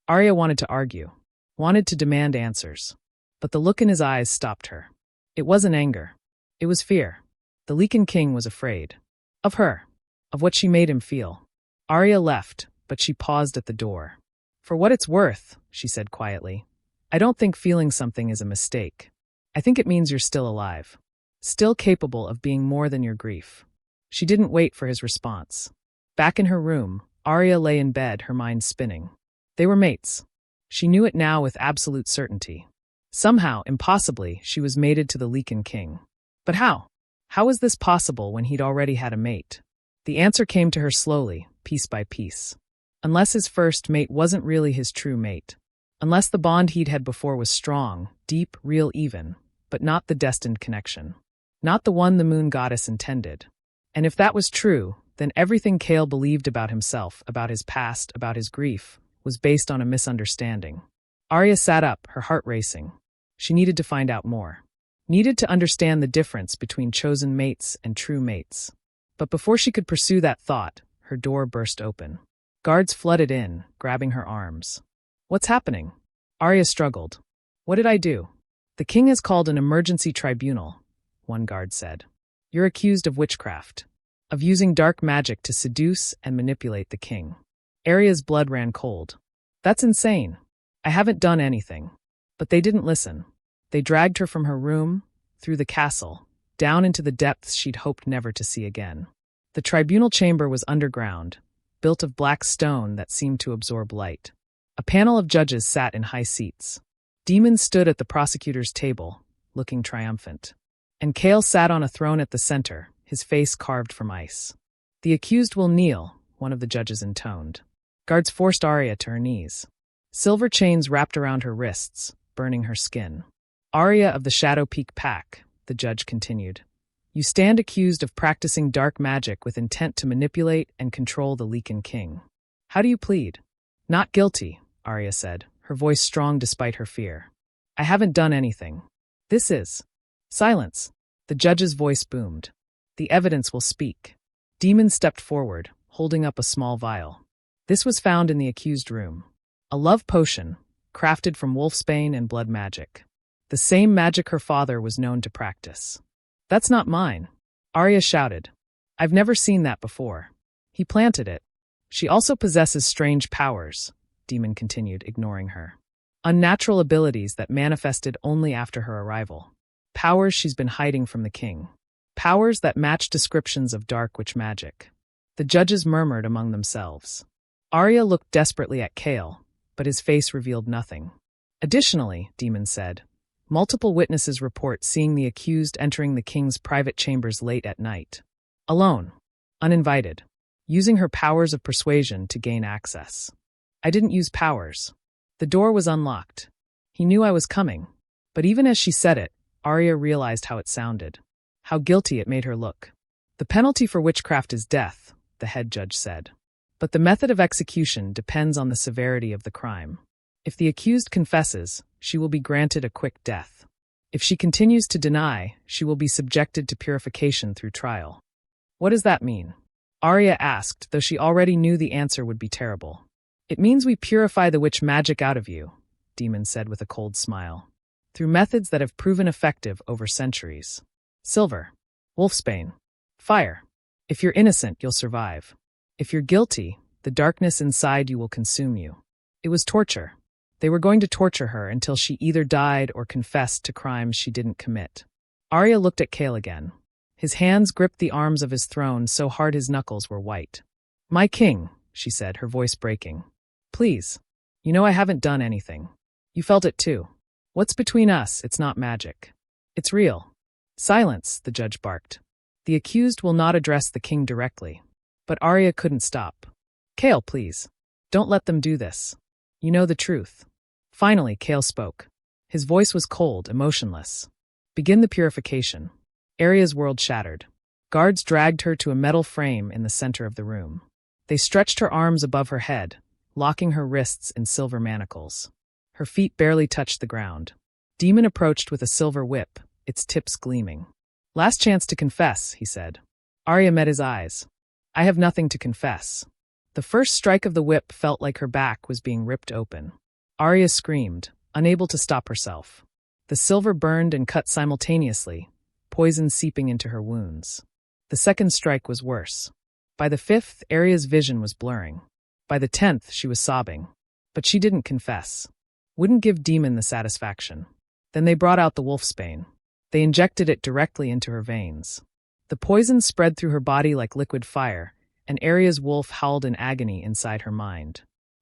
Aria wanted to argue, wanted to demand answers. But the look in his eyes stopped her. It wasn't anger. It was fear. The Lycan King was afraid. Of her. Of what she made him feel. Aria left, but she paused at the door. "For what it's worth," she said quietly, "I don't think feeling something is a mistake. I think it means you're still alive. Still capable of being more than your grief." She didn't wait for his response. Back in her room, Aria lay in bed, her mind spinning. They were mates. She knew it now with absolute certainty. Somehow, impossibly, she was mated to the Lycan King. But how? How was this possible when he'd already had a mate? The answer came to her slowly, piece by piece. Unless his first mate wasn't really his true mate. Unless the bond he'd had before was strong, deep, real even, but not the destined connection. Not the one the moon goddess intended. And if that was true, then everything Kale believed about himself, about his past, about his grief, was based on a misunderstanding. Aria sat up, her heart racing. She needed to find out more. Needed to understand the difference between chosen mates and true mates. But before she could pursue that thought, her door burst open. Guards flooded in, grabbing her arms. "What's happening?" Aria struggled. "What did I do?" "The king has called an emergency tribunal," one guard said. "You're accused of witchcraft. Of using dark magic to seduce and manipulate the king." Aria's blood ran cold. "That's insane. I haven't done anything." But they didn't listen. They dragged her from her room, through the castle, down into the depths she'd hoped never to see again. The tribunal chamber was underground, built of black stone that seemed to absorb light. A panel of judges sat in high seats. Demons stood at the prosecutor's table, looking triumphant. And Kale sat on a throne at the center, his face carved from ice. "The accused will kneel," one of the judges intoned. Guards forced Aria to her knees. Silver chains wrapped around her wrists, burning her skin. "Aria of the Shadow Peak Pack," the judge continued. "You stand accused of practicing dark magic with intent to manipulate and control the Lycan King. How do you plead?" "Not guilty," Aria said, her voice strong despite her fear. "I haven't done anything. This is—" "Silence," the judge's voice boomed. "The evidence will speak." Demon stepped forward, holding up a small vial. This was found in the accused room. A love potion, crafted from wolfsbane and blood magic. The same magic her father was known to practice. "That's not mine," Aria shouted. "I've never seen that before. He planted it." "She also possesses strange powers," Demon continued, ignoring her. "Unnatural abilities that manifested only after her arrival. Powers she's been hiding from the king. Powers that match descriptions of dark witch magic." The judges murmured among themselves. Aria looked desperately at Kale, but his face revealed nothing. "Additionally," Demon said, "multiple witnesses report seeing the accused entering the king's private chambers late at night. Alone. Uninvited. Using her powers of persuasion to gain access." "I didn't use powers. The door was unlocked." He knew I was coming. But even as she said it, Aria realized how it sounded. How guilty it made her look. The penalty for witchcraft is death, the head judge said. But the method of execution depends on the severity of the crime. If the accused confesses, she will be granted a quick death. If she continues to deny, she will be subjected to purification through trial. What does that mean? Aria asked, though she already knew the answer would be terrible. It means we purify the witch magic out of you, Demon said with a cold smile. Through methods that have proven effective over centuries. Silver. Wolfsbane. Fire. If you're innocent, you'll survive. If you're guilty, the darkness inside you will consume you. It was torture. They were going to torture her until she either died or confessed to crimes she didn't commit. Aria looked at Kale again. His hands gripped the arms of his throne so hard his knuckles were white. My king, she said, her voice breaking. Please. You know I haven't done anything. You felt it too. What's between us? It's not magic. It's real. Silence, the judge barked. The accused will not address the king directly. But Aria couldn't stop. Kale, please. Don't let them do this. You know the truth. Finally, Kale spoke. His voice was cold, emotionless. Begin the purification. Aria's world shattered. Guards dragged her to a metal frame in the center of the room. They stretched her arms above her head, locking her wrists in silver manacles. Her feet barely touched the ground. Demon approached with a silver whip, its tips gleaming. Last chance to confess, he said. Aria met his eyes. I have nothing to confess. The first strike of the whip felt like her back was being ripped open. Aria screamed, unable to stop herself. The silver burned and cut simultaneously, poison seeping into her wounds. The second strike was worse. By the fifth, Aria's vision was blurring. By the 10th, she was sobbing. But she didn't confess. Wouldn't give Demon the satisfaction. Then they brought out the wolfsbane. They injected it directly into her veins. The poison spread through her body like liquid fire, and Aria's wolf howled in agony inside her mind.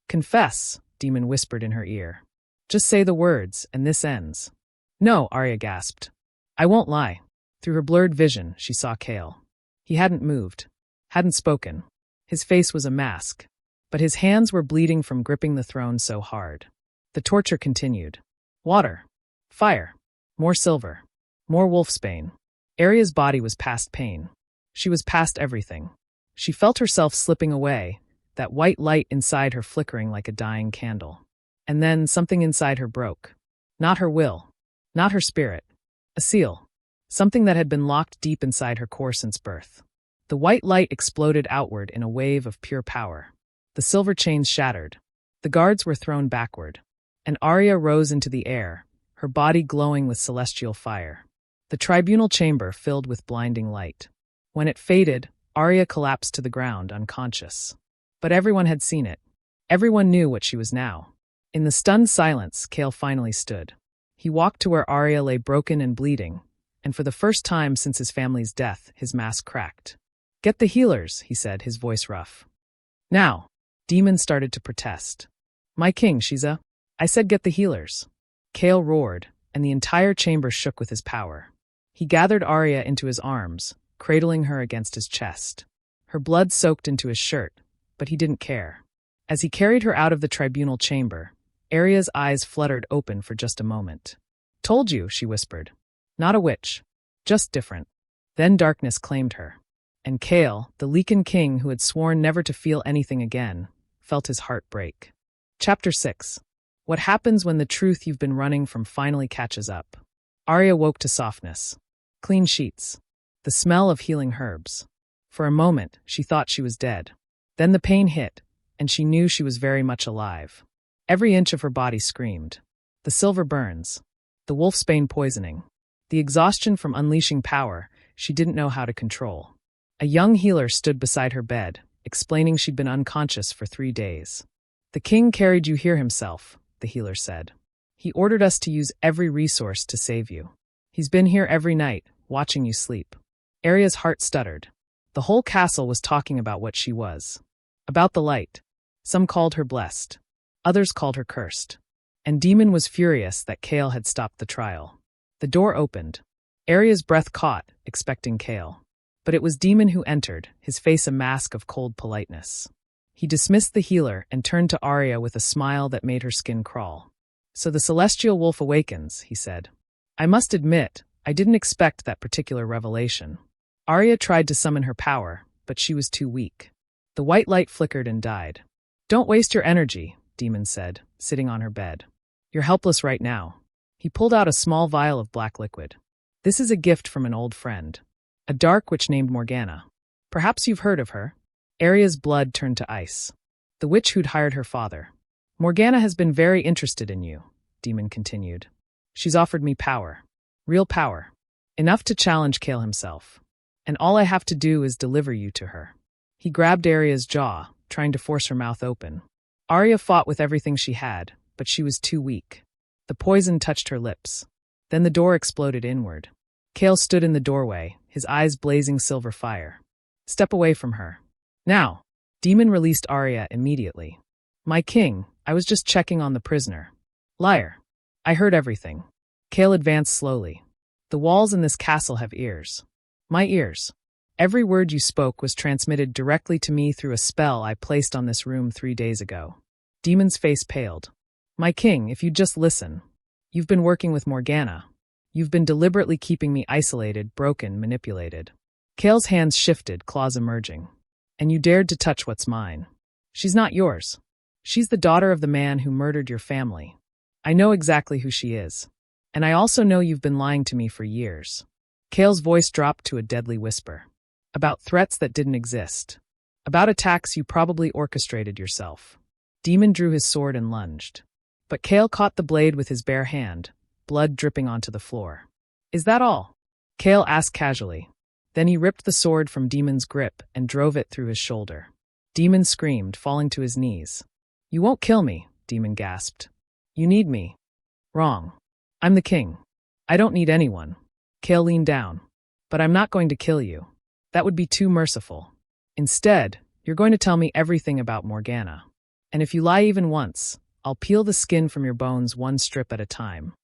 Confess, Demon whispered in her ear. Just say the words, and this ends. No, Aria gasped. I won't lie. Through her blurred vision, she saw Kale. He hadn't moved, hadn't spoken. His face was a mask, but his hands were bleeding from gripping the throne so hard. The torture continued. Water. Fire. More silver. More wolfsbane. Aria's body was past pain. She was past everything. She felt herself slipping away, that white light inside her flickering like a dying candle. And then something inside her broke. Not her will. Not her spirit. A seal. Something that had been locked deep inside her core since birth. The white light exploded outward in a wave of pure power. The silver chains shattered. The guards were thrown backward. And Aria rose into the air, her body glowing with celestial fire. The tribunal chamber filled with blinding light. When it faded, Aria collapsed to the ground, unconscious. But everyone had seen it. Everyone knew what she was now. In the stunned silence, Kale finally stood. He walked to where Aria lay broken and bleeding, and for the first time since his family's death, his mask cracked. Get the healers, he said, his voice rough. Now. Demon started to protest. My king, Shiza. I said get the healers. Kale roared, and the entire chamber shook with his power. He gathered Aria into his arms, cradling her against his chest. Her blood soaked into his shirt, but he didn't care. As he carried her out of the tribunal chamber, Aria's eyes fluttered open for just a moment. Told you, she whispered. Not a witch. Just different. Then darkness claimed her. And Kale, the Lycan King who had sworn never to feel anything again, felt his heart break. Chapter 6. What happens when the truth you've been running from finally catches up? Aria woke to softness. Clean sheets. The smell of healing herbs. For a moment, she thought she was dead. Then the pain hit, and she knew she was very much alive. Every inch of her body screamed. The silver burns. The wolfsbane poisoning. The exhaustion from unleashing power she didn't know how to control. A young healer stood beside her bed, explaining she'd been unconscious for 3 days. The king carried you here himself, the healer said. He ordered us to use every resource to save you. He's been here every night, watching you sleep. Aria's heart stuttered. The whole castle was talking about what she was. About the light. Some called her blessed. Others called her cursed. And Demon was furious that Kale had stopped the trial. The door opened. Aria's breath caught, expecting Kale. But it was Demon who entered, his face a mask of cold politeness. He dismissed the healer and turned to Aria with a smile that made her skin crawl. So the celestial wolf awakens, he said. I must admit, I didn't expect that particular revelation. Aria tried to summon her power, but she was too weak. The white light flickered and died. Don't waste your energy, Demon said, sitting on her bed. You're helpless right now. He pulled out a small vial of black liquid. This is a gift from an old friend. A dark witch named Morgana. Perhaps you've heard of her. Aria's blood turned to ice. The witch who'd hired her father. Morgana has been very interested in you, Demon continued. She's offered me power. Real power. Enough to challenge Kale himself. And all I have to do is deliver you to her. He grabbed Aria's jaw, trying to force her mouth open. Aria fought with everything she had, but she was too weak. The poison touched her lips. Then the door exploded inward. Kale stood in the doorway, his eyes blazing silver fire. Step away from her. Now! Demon released Aria immediately. My king, I was just checking on the prisoner. Liar. I heard everything. Kale advanced slowly. The walls in this castle have ears. My ears. Every word you spoke was transmitted directly to me through a spell I placed on this room 3 days ago. Demon's face paled. My king, if you'd just listen. You've been working with Morgana. You've been deliberately keeping me isolated, broken, manipulated. Kale's hands shifted, claws emerging. And you dared to touch what's mine. She's not yours. She's the daughter of the man who murdered your family. I know exactly who she is. And I also know you've been lying to me for years. Kale's voice dropped to a deadly whisper. About threats that didn't exist. About attacks you probably orchestrated yourself. Demon drew his sword and lunged. But Kale caught the blade with his bare hand, blood dripping onto the floor. Is that all? Kale asked casually. Then he ripped the sword from Demon's grip and drove it through his shoulder. Demon screamed, falling to his knees. You won't kill me, Demon gasped. You need me. Wrong. I'm the king. I don't need anyone. Kale leaned down. But I'm not going to kill you. That would be too merciful. Instead, you're going to tell me everything about Morgana. And if you lie even once, I'll peel the skin from your bones one strip at a time.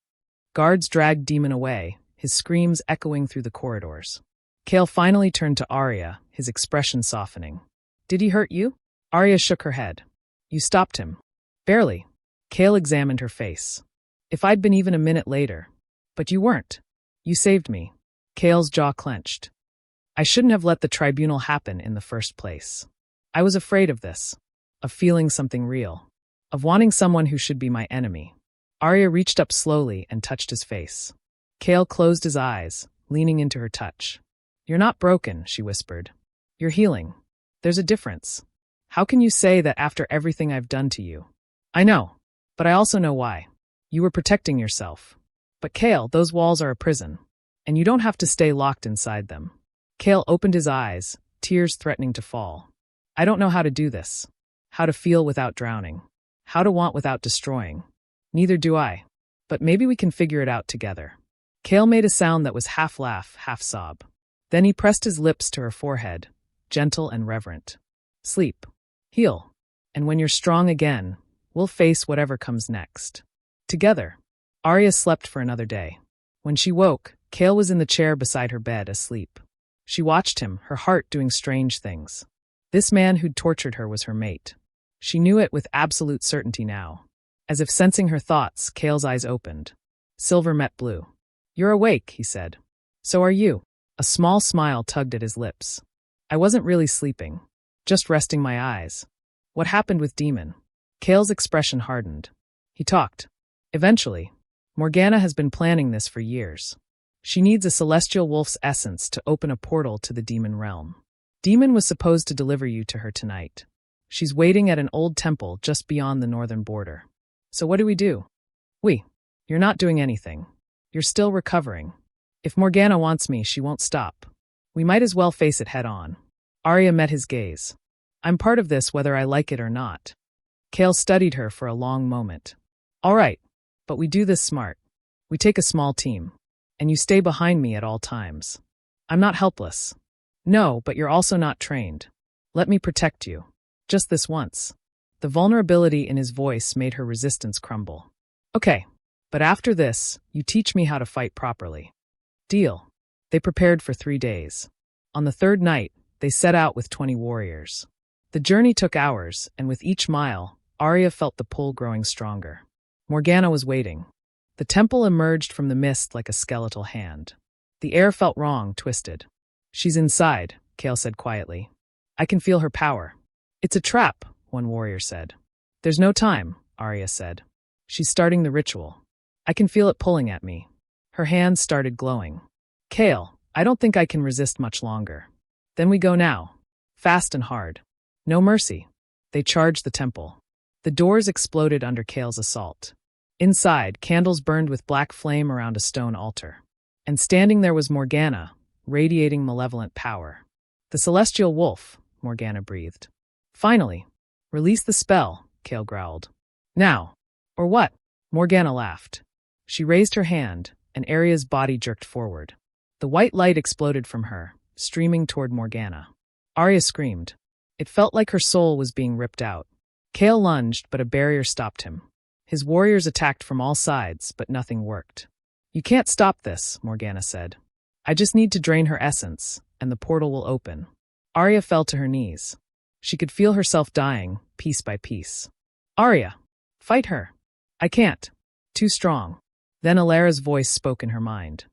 Guards dragged Demon away, his screams echoing through the corridors. Kale finally turned to Aria, his expression softening. Did he hurt you? Aria shook her head. You stopped him. Barely. Kale examined her face. If I'd been even a minute later. But you weren't. You saved me. Kale's jaw clenched. I shouldn't have let the tribunal happen in the first place. I was afraid of this. Of feeling something real. Of wanting someone who should be my enemy. Aria reached up slowly and touched his face. Kale closed his eyes, leaning into her touch. You're not broken, she whispered. You're healing. There's a difference. How can you say that after everything I've done to you? I know. But I also know why. You were protecting yourself. But Kale, those walls are a prison. And you don't have to stay locked inside them. Kale opened his eyes, tears threatening to fall. I don't know how to do this. How to feel without drowning. How to want without destroying. Neither do I. But maybe we can figure it out together. Kale made a sound that was half laugh, half sob. Then he pressed his lips to her forehead, gentle and reverent. Sleep. Heal. And when you're strong again, we'll face whatever comes next. Together. Aria slept for another day. When she woke, Kale was in the chair beside her bed, asleep. She watched him, her heart doing strange things. This man who'd tortured her was her mate. She knew it with absolute certainty now. As if sensing her thoughts, Kale's eyes opened. Silver met blue. You're awake, he said. So are you. A small smile tugged at his lips. I wasn't really sleeping. Just resting my eyes. What happened with Demon? Kale's expression hardened. He talked. Eventually. Morgana has been planning this for years. She needs a celestial wolf's essence to open a portal to the demon realm. Demon was supposed to deliver you to her tonight. She's waiting at an old temple just beyond the northern border. So what do we do? You're not doing anything. You're still recovering. If Morgana wants me, she won't stop. We might as well face it head on. Aria met his gaze. I'm part of this whether I like it or not. Kale studied her for a long moment. All right, but we do this smart. We take a small team. And you stay behind me at all times. I'm not helpless. No, but you're also not trained. Let me protect you. Just this once. The vulnerability in his voice made her resistance crumble. Okay, but after this, you teach me how to fight properly. Deal. They prepared for 3 days. On the third night, they set out with 20 warriors. The journey took hours, and with each mile, Aria felt the pull growing stronger. Morgana was waiting. The temple emerged from the mist like a skeletal hand. The air felt wrong, twisted. "She's inside," Kale said quietly. "I can feel her power." "It's a trap," one warrior said. "There's no time," Aria said. "She's starting the ritual. I can feel it pulling at me." Her hands started glowing. "Kale, I don't think I can resist much longer." "Then we go now. Fast and hard. No mercy." They charged the temple. The doors exploded under Kale's assault. Inside, candles burned with black flame around a stone altar. And standing there was Morgana, radiating malevolent power. "The celestial wolf," Morgana breathed. "Finally. Release the spell," Kale growled. "Now. Or what?" Morgana laughed. She raised her hand, and Aria's body jerked forward. The white light exploded from her, streaming toward Morgana. Aria screamed. It felt like her soul was being ripped out. Kale lunged, but a barrier stopped him. His warriors attacked from all sides, but nothing worked. "You can't stop this," Morgana said. "I just need to drain her essence, and the portal will open." Aria fell to her knees. She could feel herself dying, piece by piece. "Aria, fight her." "I can't. Too strong." Then Alara's voice spoke in her mind.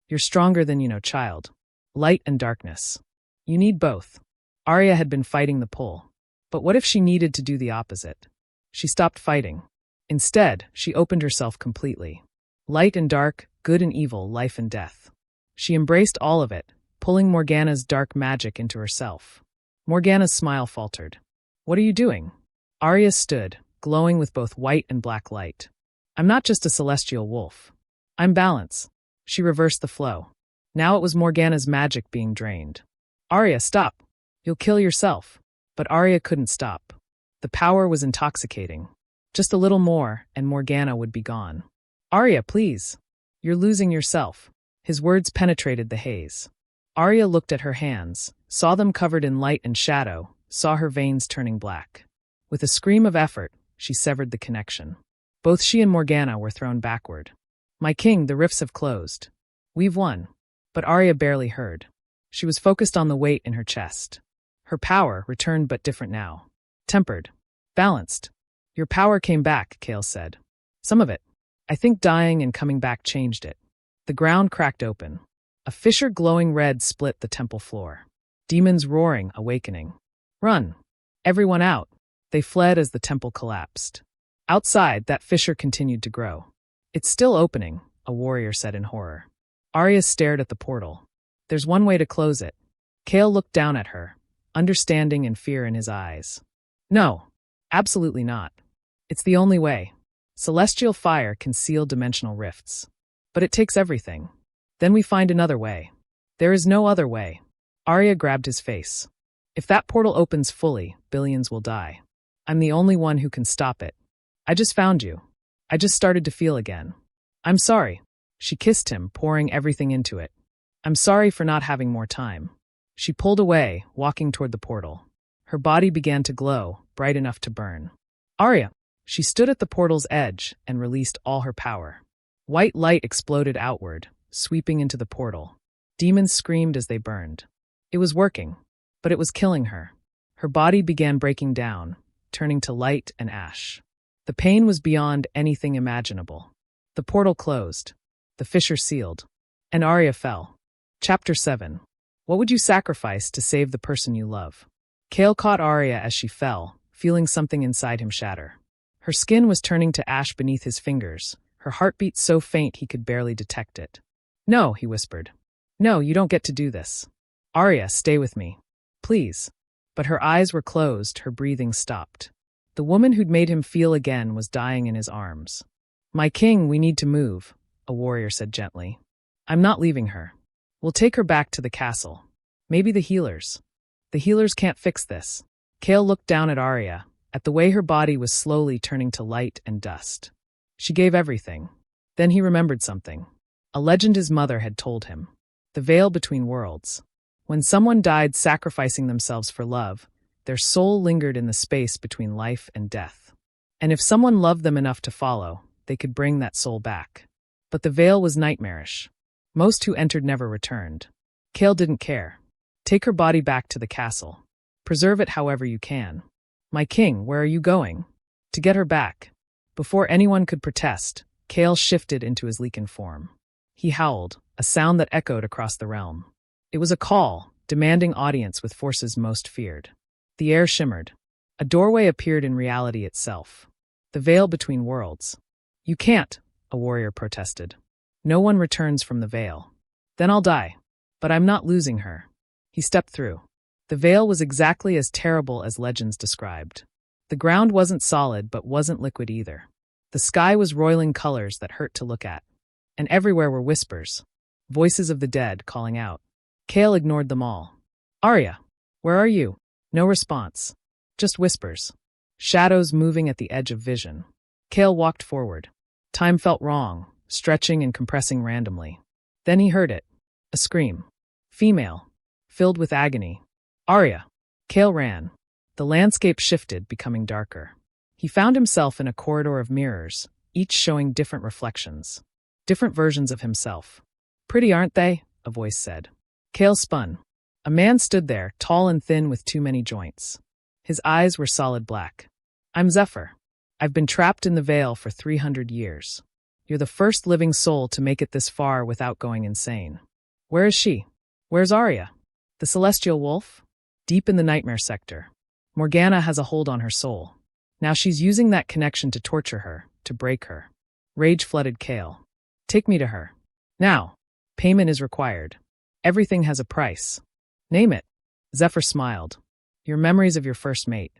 "You're stronger than you know, child. Light and darkness. You need both." Aria had been fighting the pull. But what if she needed to do the opposite? She stopped fighting. Instead, she opened herself completely. Light and dark, good and evil, life and death. She embraced all of it, pulling Morgana's dark magic into herself. Morgana's smile faltered. "What are you doing?" Aria stood, glowing with both white and black light. "I'm not just a celestial wolf. I'm balance." She reversed the flow. Now it was Morgana's magic being drained. "Aria, stop. You'll kill yourself." But Aria couldn't stop. The power was intoxicating. Just a little more, and Morgana would be gone. "Aria, please. You're losing yourself." His words penetrated the haze. Aria looked at her hands, saw them covered in light and shadow, saw her veins turning black. With a scream of effort, she severed the connection. Both she and Morgana were thrown backward. "My king, the rifts have closed. We've won." But Aria barely heard. She was focused on the weight in her chest. Her power returned, but different now. Tempered. Balanced. "Your power came back," Kale said. "Some of it. I think dying and coming back changed it." The ground cracked open. A fissure glowing red split the temple floor. Demons roaring, awakening. "Run! Everyone out!" They fled as the temple collapsed. Outside, that fissure continued to grow. "It's still opening," a warrior said in horror. Aria stared at the portal. "There's one way to close it." Kale looked down at her, understanding and fear in his eyes. "No, absolutely not. It's the only way. Celestial fire can seal dimensional rifts. But it takes everything. Then we find another way." "There is no other way." Aria grabbed his face. "If that portal opens fully, billions will die. I'm the only one who can stop it. I just found you. I just started to feel again. I'm sorry." She kissed him, pouring everything into it. "I'm sorry for not having more time." She pulled away, walking toward the portal. Her body began to glow, bright enough to burn. "Aria!" She stood at the portal's edge and released all her power. White light exploded outward, sweeping into the portal. Demons screamed as they burned. It was working, but it was killing her. Her body began breaking down, turning to light and ash. The pain was beyond anything imaginable. The portal closed. The fissure sealed. And Aria fell. Chapter 7. What would you sacrifice to save the person you love? Kale caught Aria as she fell, feeling something inside him shatter. Her skin was turning to ash beneath his fingers, her heartbeat so faint he could barely detect it. "No," he whispered. "No, you don't get to do this. Aria, stay with me. Please." But her eyes were closed, her breathing stopped. The woman who'd made him feel again was dying in his arms. "My king, we need to move," a warrior said gently. "I'm not leaving her. We'll take her back to the castle. Maybe the healers. The healers can't fix this." Kale looked down at Aria, at the way her body was slowly turning to light and dust. She gave everything. Then he remembered something. A legend his mother had told him. The veil between worlds. When someone died sacrificing themselves for love, their soul lingered in the space between life and death. And if someone loved them enough to follow, they could bring that soul back. But the veil was nightmarish. Most who entered never returned. Kale didn't care. Take her body back to the castle. Preserve it however you can. "My king, where are you going?" "To get her back." Before anyone could protest, Kale shifted into his Lycan form. He howled, a sound that echoed across the realm. It was a call, demanding audience with forces most feared. The air shimmered. A doorway appeared in reality itself. The veil between worlds. "You can't," a warrior protested. "No one returns from the veil." "Then I'll die. But I'm not losing her." He stepped through. The veil was exactly as terrible as legends described. The ground wasn't solid but wasn't liquid either. The sky was roiling colors that hurt to look at. And everywhere were whispers. Voices of the dead calling out. Kale ignored them all. "Aria, where are you?" No response. Just whispers. Shadows moving at the edge of vision. Kale walked forward. Time felt wrong, stretching and compressing randomly. Then he heard it. A scream. Female. Filled with agony. "Aria!" Kale ran. The landscape shifted, becoming darker. He found himself in a corridor of mirrors, each showing different reflections. Different versions of himself. "Pretty, aren't they?" a voice said. Kale spun. A man stood there, tall and thin with too many joints. His eyes were solid black. "I'm Zephyr. I've been trapped in the veil for 300 years. You're the first living soul to make it this far without going insane." "Where is she? Where's Aria?" "The celestial wolf?" "Deep in the nightmare sector. Morgana has a hold on her soul. Now she's using that connection to torture her, to break her." Rage flooded Kale. "Take me to her. Now. Payment is required. Everything has a price." "Name it." Zephyr smiled. "Your memories of your first mate.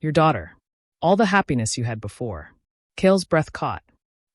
Your daughter. All the happiness you had before." Kale's breath caught.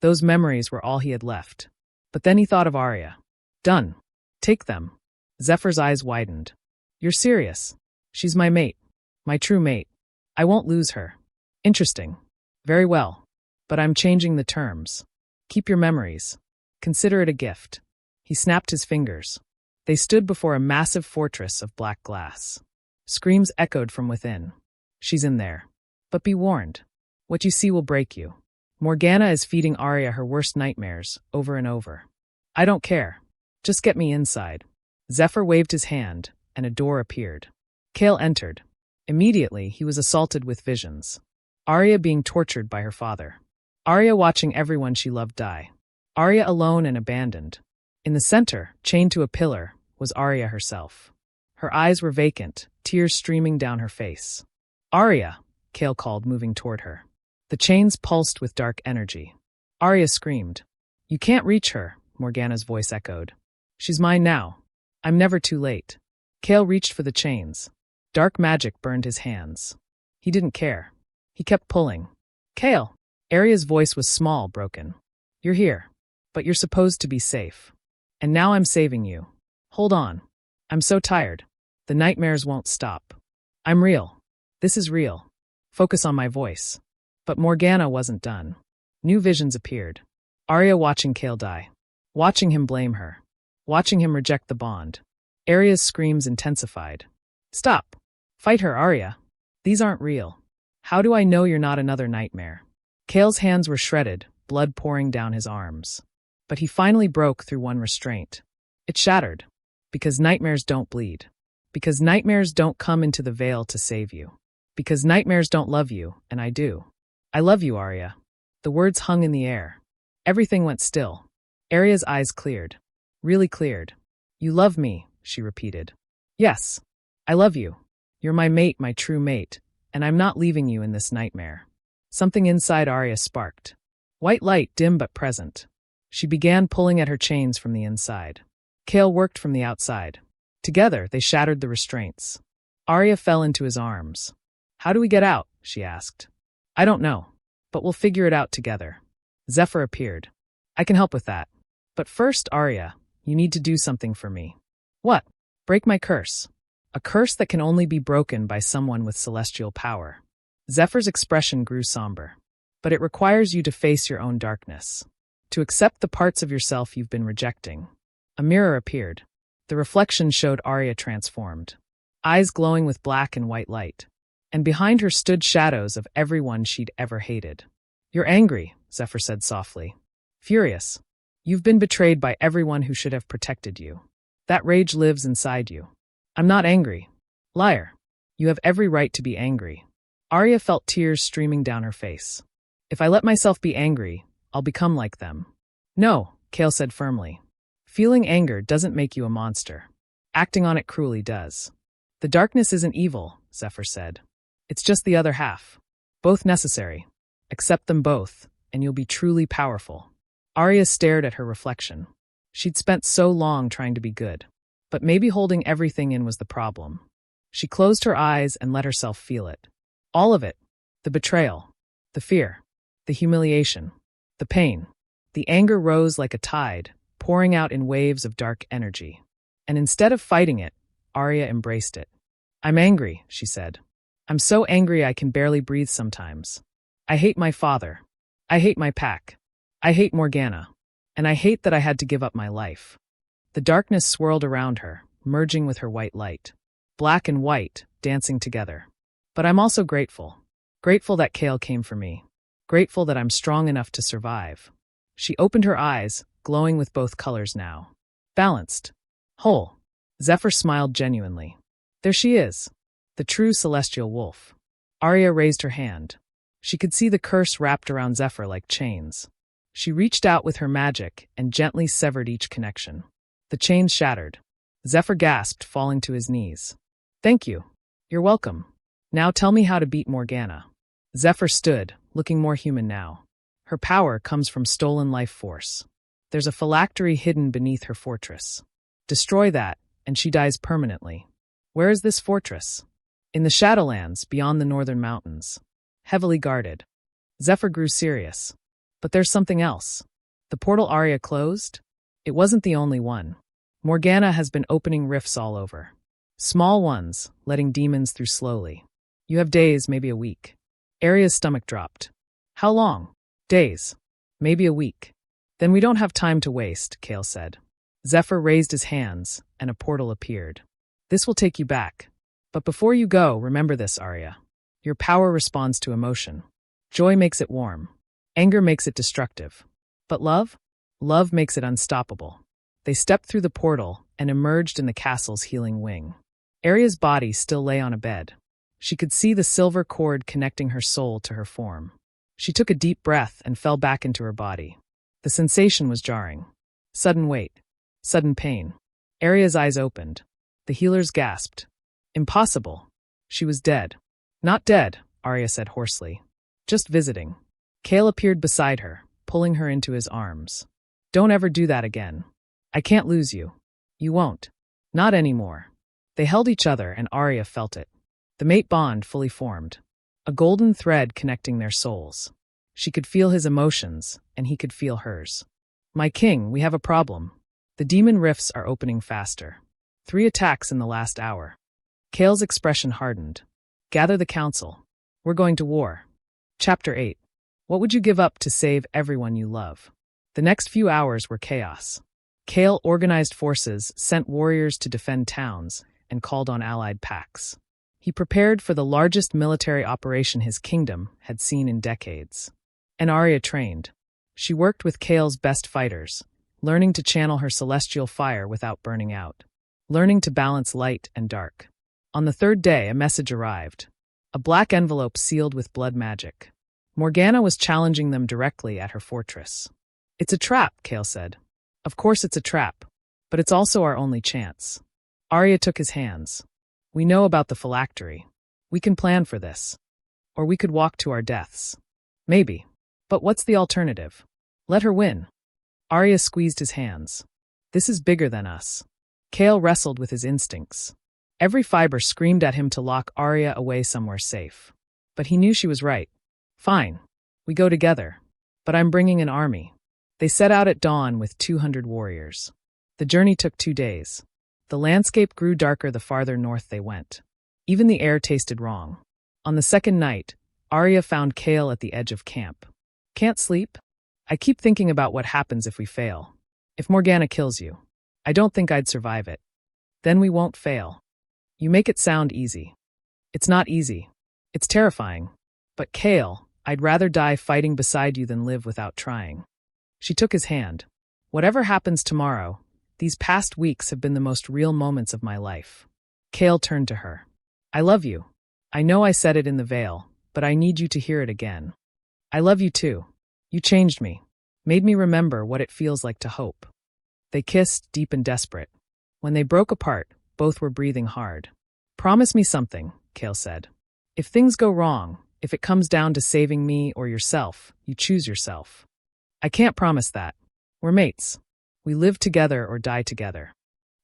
Those memories were all he had left. But then he thought of Aria. "Done. Take them." Zephyr's eyes widened. "You're serious? She's my mate. My true mate. I won't lose her." "Interesting. Very well. But I'm changing the terms. Keep your memories. Consider it a gift." He snapped his fingers. They stood before a massive fortress of black glass. Screams echoed from within. "She's in there. But be warned. What you see will break you. Morgana is feeding Aria her worst nightmares, over and over. I don't care. Just get me inside." Zephyr waved his hand, and a door appeared. Kale entered. Immediately, he was assaulted with visions. Aria being tortured by her father. Aria watching everyone she loved die. Aria alone and abandoned. In the center, chained to a pillar, was Aria herself. Her eyes were vacant, tears streaming down her face. "Aria," Kale called, moving toward her. The chains pulsed with dark energy. Aria screamed. "You can't reach her," Morgana's voice echoed. "She's mine now. I'm never too late." Kale reached for the chains. Dark magic burned his hands. He didn't care. He kept pulling. "Kale!" Aria's voice was small, broken. "You're here. But you're supposed to be safe. And now I'm saving you. Hold on. I'm so tired. The nightmares won't stop. I'm real. This is real. Focus on my voice." But Morgana wasn't done. New visions appeared. Aria watching Kale die. Watching him blame her. Watching him reject the bond. Aria's screams intensified. "Stop. Fight her, Aria. These aren't real. How do I know you're not another nightmare?" Kale's hands were shredded, blood pouring down his arms. But he finally broke through one restraint. It shattered. Because nightmares don't bleed. Because nightmares don't come into the veil to save you. Because nightmares don't love you, and I do. "I love you, Aria." The words hung in the air. Everything went still. Aria's eyes cleared. Really cleared. "You love me," she repeated. "Yes. I love you. You're my mate, my true mate, and I'm not leaving you in this nightmare." Something inside Aria sparked. White light, dim but present. She began pulling at her chains from the inside. Kale worked from the outside. Together, they shattered the restraints. Aria fell into his arms. "How do we get out?" she asked. "I don't know. But we'll figure it out together." Zephyr appeared. "I can help with that. But first, Aria, you need to do something for me." "What?" "Break my curse. A curse that can only be broken by someone with celestial power." Zephyr's expression grew somber. "But it requires you to face your own darkness. To accept the parts of yourself you've been rejecting." A mirror appeared. The reflection showed Aria transformed. Eyes glowing with black and white light. And behind her stood shadows of everyone she'd ever hated. "You're angry," Zephyr said softly. "Furious. You've been betrayed by everyone who should have protected you. That rage lives inside you." "I'm not angry." "Liar. You have every right to be angry." Aria felt tears streaming down her face. If I let myself be angry, I'll become like them. No, Kale said firmly. Feeling anger doesn't make you a monster. Acting on it cruelly does. The darkness isn't evil, Zephyr said. It's just the other half. Both necessary. Accept them both, and you'll be truly powerful. Aria stared at her reflection. She'd spent so long trying to be good. But maybe holding everything in was the problem. She closed her eyes and let herself feel it. All of it. The betrayal. The fear. The humiliation. The pain. The anger rose like a tide, pouring out in waves of dark energy. And instead of fighting it, Aria embraced it. I'm angry, she said. I'm so angry I can barely breathe sometimes. I hate my father. I hate my pack. I hate Morgana. And I hate that I had to give up my life. The darkness swirled around her, merging with her white light. Black and white, dancing together. But I'm also grateful. Grateful that Kale came for me. Grateful that I'm strong enough to survive. She opened her eyes, glowing with both colors now. Balanced. Whole. Zephyr smiled genuinely. There she is. The true celestial wolf. Aria raised her hand. She could see the curse wrapped around Zephyr like chains. She reached out with her magic and gently severed each connection. The chains shattered. Zephyr gasped, falling to his knees. Thank you. You're welcome. Now tell me how to beat Morgana. Zephyr stood, looking more human now. Her power comes from stolen life force. There's a phylactery hidden beneath her fortress. Destroy that, and she dies permanently. Where is this fortress? In the Shadowlands, beyond the northern mountains. Heavily guarded. Zephyr grew serious. But there's something else. The portal Aria closed? It wasn't the only one. Morgana has been opening rifts all over. Small ones, letting demons through slowly. You have days, maybe a week. Aria's stomach dropped. How long? Days. Maybe a week. Then we don't have time to waste, Kale said. Zephyr raised his hands, and a portal appeared. This will take you back. But before you go, remember this, Aria. Your power responds to emotion. Joy makes it warm. Anger makes it destructive. But love? Love makes it unstoppable. They stepped through the portal and emerged in the castle's healing wing. Aria's body still lay on a bed. She could see the silver cord connecting her soul to her form. She took a deep breath and fell back into her body. The sensation was jarring. Sudden weight. Sudden pain. Aria's eyes opened. The healers gasped. Impossible. She was dead. Not dead, Aria said hoarsely. Just visiting. Kale appeared beside her, pulling her into his arms. Don't ever do that again. I can't lose you. You won't. Not anymore. They held each other and Aria felt it. The mate bond fully formed. A golden thread connecting their souls. She could feel his emotions, and he could feel hers. My king, we have a problem. The demon rifts are opening faster. 3 attacks in the last hour. Kale's expression hardened. Gather the council. We're going to war. Chapter 8. What would you give up to save everyone you love? The next few hours were chaos. Kale organized forces, sent warriors to defend towns, and called on allied packs. He prepared for the largest military operation his kingdom had seen in decades. And Aria trained. She worked with Kale's best fighters, learning to channel her celestial fire without burning out, learning to balance light and dark. On the 3rd day, a message arrived. A black envelope sealed with blood magic. Morgana was challenging them directly at her fortress. It's a trap, Kale said. Of course it's a trap, but it's also our only chance. Aria took his hands. We know about the phylactery. We can plan for this. Or we could walk to our deaths. Maybe. But what's the alternative? Let her win. Aria squeezed his hands. This is bigger than us. Kale wrestled with his instincts. Every fiber screamed at him to lock Aria away somewhere safe. But he knew she was right. Fine. We go together. But I'm bringing an army. They set out at dawn with 200 warriors. The journey took 2 days. The landscape grew darker the farther north they went. Even the air tasted wrong. On the 2nd night, Aria found Kale at the edge of camp. Can't sleep? I keep thinking about what happens if we fail. If Morgana kills you. I don't think I'd survive it. Then we won't fail. You make it sound easy. It's not easy. It's terrifying. But Kale, I'd rather die fighting beside you than live without trying. She took his hand. Whatever happens tomorrow, these past weeks have been the most real moments of my life. Kale turned to her. I love you. I know I said it in the veil, but I need you to hear it again. I love you too. You changed me. Made me remember what it feels like to hope. They kissed, deep and desperate. When they broke apart, both were breathing hard. Promise me something, Kale said. If things go wrong, if it comes down to saving me or yourself, you choose yourself. I can't promise that. We're mates. We live together or die together.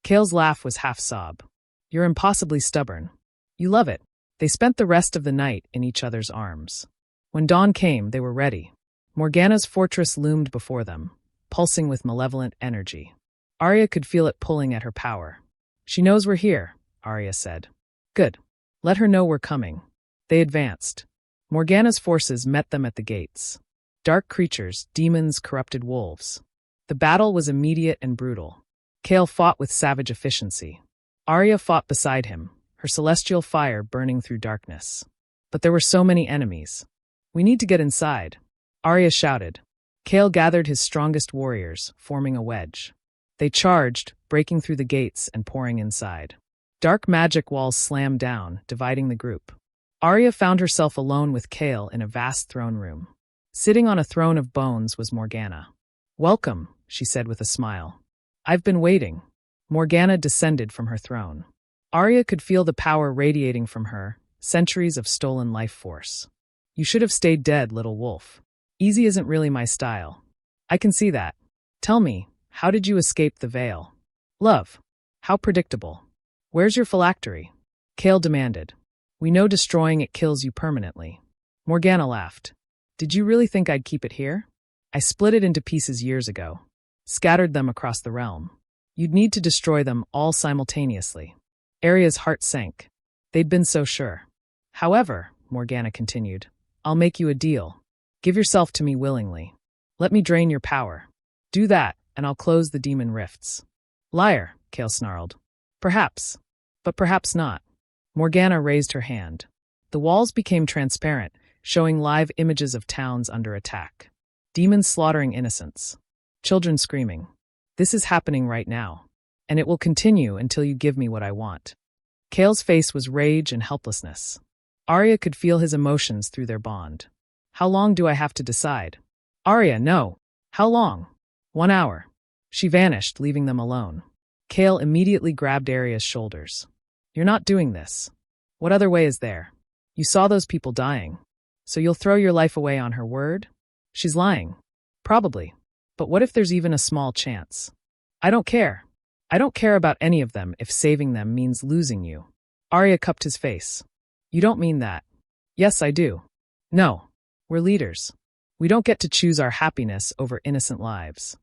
Kale's laugh was half sob. You're impossibly stubborn. You love it. They spent the rest of the night in each other's arms. When dawn came, they were ready. Morgana's fortress loomed before them, pulsing with malevolent energy. Aria could feel it pulling at her power. She knows we're here, Aria said. Good. Let her know we're coming. They advanced. Morgana's forces met them at the gates. Dark creatures, demons, corrupted wolves. The battle was immediate and brutal. Kale fought with savage efficiency. Aria fought beside him, her celestial fire burning through darkness. But there were so many enemies. We need to get inside, Aria shouted. Kale gathered his strongest warriors, forming a wedge. They charged, breaking through the gates and pouring inside. Dark magic walls slammed down, dividing the group. Aria found herself alone with Kale in a vast throne room. Sitting on a throne of bones was Morgana. Welcome, she said with a smile. I've been waiting. Morgana descended from her throne. Aria could feel the power radiating from her, centuries of stolen life force. You should have stayed dead, little wolf. Easy isn't really my style. I can see that. Tell me, how did you escape the veil? Love. How predictable. Where's your phylactery? Kale demanded. We know destroying it kills you permanently. Morgana laughed. Did you really think I'd keep it here? I split it into pieces years ago. Scattered them across the realm. You'd need to destroy them all simultaneously. Aria's heart sank. They'd been so sure. However, Morgana continued, I'll make you a deal. Give yourself to me willingly. Let me drain your power. Do that, and I'll close the demon rifts. Liar, Kale snarled. Perhaps. But perhaps not. Morgana raised her hand. The walls became transparent, showing live images of towns under attack. Demons slaughtering innocents. Children screaming. This is happening right now. And it will continue until you give me what I want. Kale's face was rage and helplessness. Aria could feel his emotions through their bond. How long do I have to decide? Aria, no. How long? 1 hour. She vanished, leaving them alone. Kale immediately grabbed Aria's shoulders. You're not doing this. What other way is there? You saw those people dying. So you'll throw your life away on her word? She's lying. Probably. But what if there's even a small chance? I don't care. I don't care about any of them if saving them means losing you. Aria cupped his face. You don't mean that. Yes, I do. No. We're leaders. We don't get to choose our happiness over innocent lives.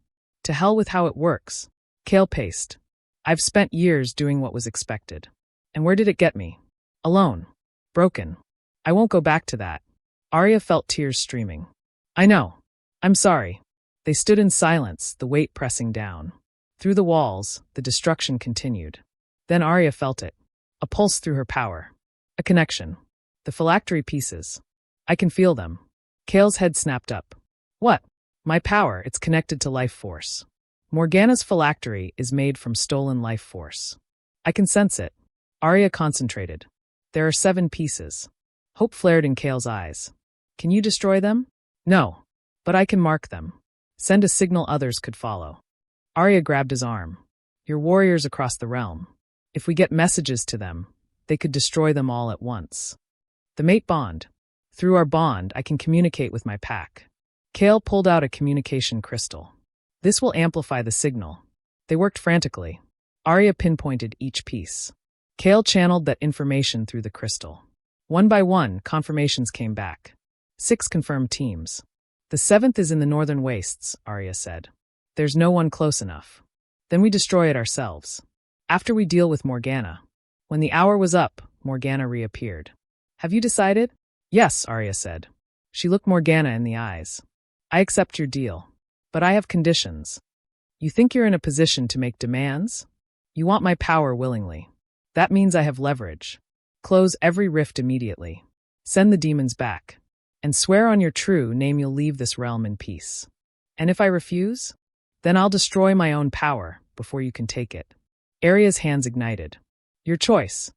To hell with how it works. Kale paced. I've spent years doing what was expected. And where did it get me? Alone. Broken. I won't go back to that. Aria felt tears streaming. I know. I'm sorry. They stood in silence, the weight pressing down. Through the walls, the destruction continued. Then Aria felt it. A pulse through her power. A connection. The phylactery pieces. I can feel them. Kale's head snapped up. What? My power, it's connected to life force. Morgana's phylactery is made from stolen life force. I can sense it. Aria concentrated. There are 7 pieces. Hope flared in Kale's eyes. Can you destroy them? No. But I can mark them. Send a signal others could follow. Aria grabbed his arm. Your warriors across the realm. If we get messages to them, they could destroy them all at once. The mate bond. Through our bond, I can communicate with my pack. Kale pulled out a communication crystal. This will amplify the signal. They worked frantically. Aria pinpointed each piece. Kale channeled that information through the crystal. One by one, confirmations came back. 6 confirmed teams. The 7th is in the northern wastes, Aria said. There's no one close enough. Then we destroy it ourselves. After we deal with Morgana. When the hour was up, Morgana reappeared. Have you decided? Yes, Aria said. She looked Morgana in the eyes. I accept your deal. But I have conditions. You think you're in a position to make demands? You want my power willingly. That means I have leverage. Close every rift immediately. Send the demons back. And swear on your true name you'll leave this realm in peace. And if I refuse? Then I'll destroy my own power before you can take it. Aria's hands ignited. Your choice.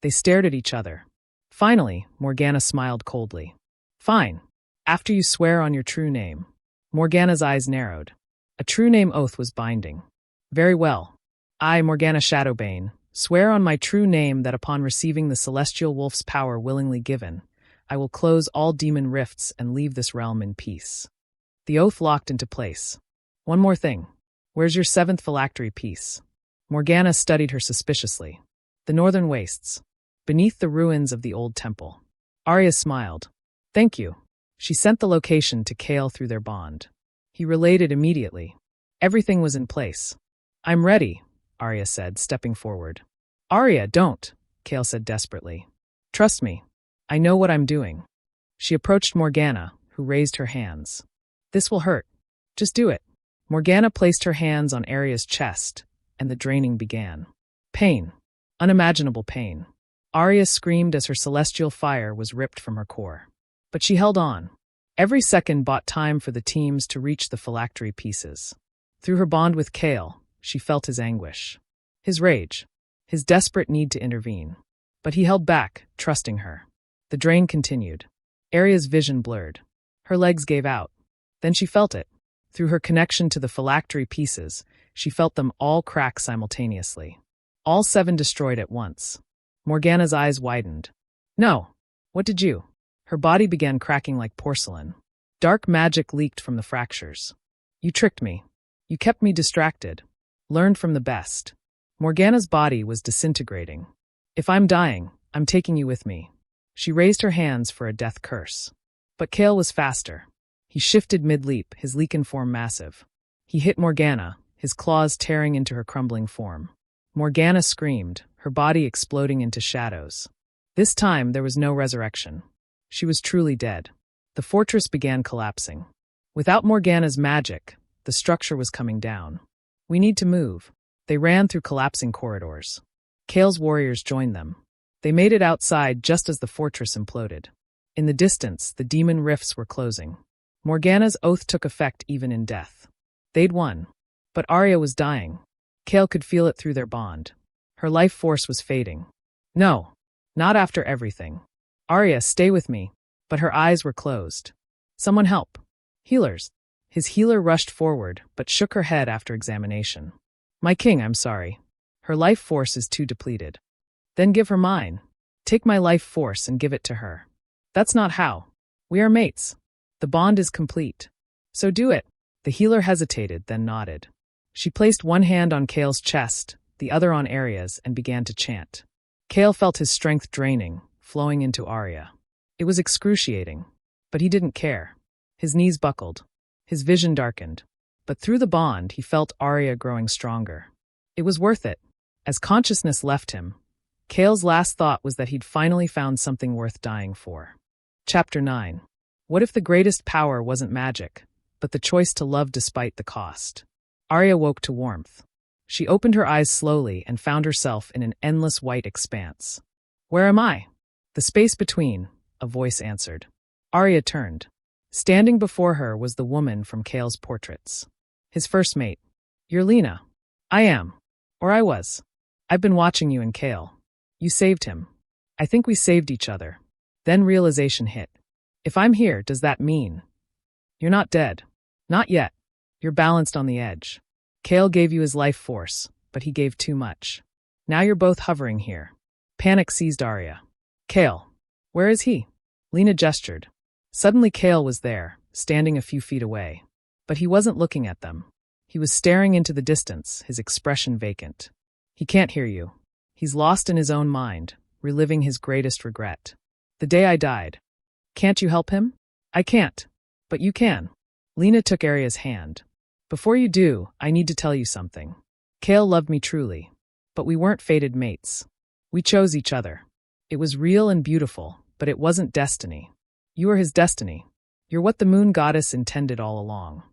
They stared at each other. Finally, Morgana smiled coldly. Fine. After you swear on your true name. Morgana's eyes narrowed. A true name oath was binding. Very well. I, Morgana Shadowbane, swear on my true name that upon receiving the celestial wolf's power willingly given, I will close all demon rifts and leave this realm in peace. The oath locked into place. One more thing. Where's your 7th phylactery piece? Morgana studied her suspiciously. The northern wastes. Beneath the ruins of the old temple. Aria smiled. Thank you. She sent the location to Kale through their bond. He relayed it immediately. Everything was in place. I'm ready, Aria said, stepping forward. Aria, don't, Kale said desperately. Trust me. I know what I'm doing. She approached Morgana, who raised her hands. This will hurt. Just do it. Morgana placed her hands on Aria's chest, and the draining began. Pain. Unimaginable pain. Aria screamed as her celestial fire was ripped from her core. But she held on. Every second bought time for the teams to reach the phylactery pieces. Through her bond with Kale, she felt his anguish. His rage. His desperate need to intervene. But he held back, trusting her. The drain continued. Aria's vision blurred. Her legs gave out. Then she felt it. Through her connection to the phylactery pieces, she felt them all crack simultaneously. All 7 destroyed at once. Morgana's eyes widened. No. What did you? Her body began cracking like porcelain. Dark magic leaked from the fractures. You tricked me. You kept me distracted. Learned from the best. Morgana's body was disintegrating. If I'm dying, I'm taking you with me. She raised her hands for a death curse. But Kale was faster. He shifted mid-leap, his Lycan form massive. He hit Morgana, his claws tearing into her crumbling form. Morgana screamed, her body exploding into shadows. This time there was no resurrection. She was truly dead. The fortress began collapsing. Without Morgana's magic, the structure was coming down. We need to move. They ran through collapsing corridors. Kale's warriors joined them. They made it outside just as the fortress imploded. In the distance, the demon rifts were closing. Morgana's oath took effect even in death. They'd won. But Aria was dying. Kale could feel it through their bond. Her life force was fading. No, not after everything. Aria, stay with me. But her eyes were closed. Someone help. Healers. His healer rushed forward, but shook her head after examination. My king, I'm sorry. Her life force is too depleted. Then give her mine. Take my life force and give it to her. That's not how. We are mates. The bond is complete. So do it. The healer hesitated, then nodded. She placed one hand on Kale's chest, the other on Aria's, and began to chant. Kale felt his strength draining, flowing into Aria. It was excruciating, but he didn't care. His knees buckled. His vision darkened. But through the bond, he felt Aria growing stronger. It was worth it. As consciousness left him, Kale's last thought was that he'd finally found something worth dying for. Chapter 9. What if the greatest power wasn't magic, but the choice to love despite the cost? Aria woke to warmth. She opened her eyes slowly and found herself in an endless white expanse. Where am I? The space between, a voice answered. Aria turned. Standing before her was the woman from Kale's portraits. His first mate. You're Lena. I am. Or I was. I've been watching you and Kale. You saved him. I think we saved each other. Then realization hit. If I'm here, does that mean? You're not dead. Not yet. You're balanced on the edge. Kale gave you his life force, but he gave too much. Now you're both hovering here. Panic seized Aria. Kale. Where is he? Lena gestured. Suddenly Kale was there, standing a few feet away. But he wasn't looking at them. He was staring into the distance, his expression vacant. He can't hear you. He's lost in his own mind, reliving his greatest regret. The day I died. Can't you help him? I can't. But you can. Lena took Aria's hand. Before you do, I need to tell you something. Kale loved me truly. But we weren't fated mates. We chose each other. It was real and beautiful, but it wasn't destiny. You are his destiny. You're what the moon goddess intended all along.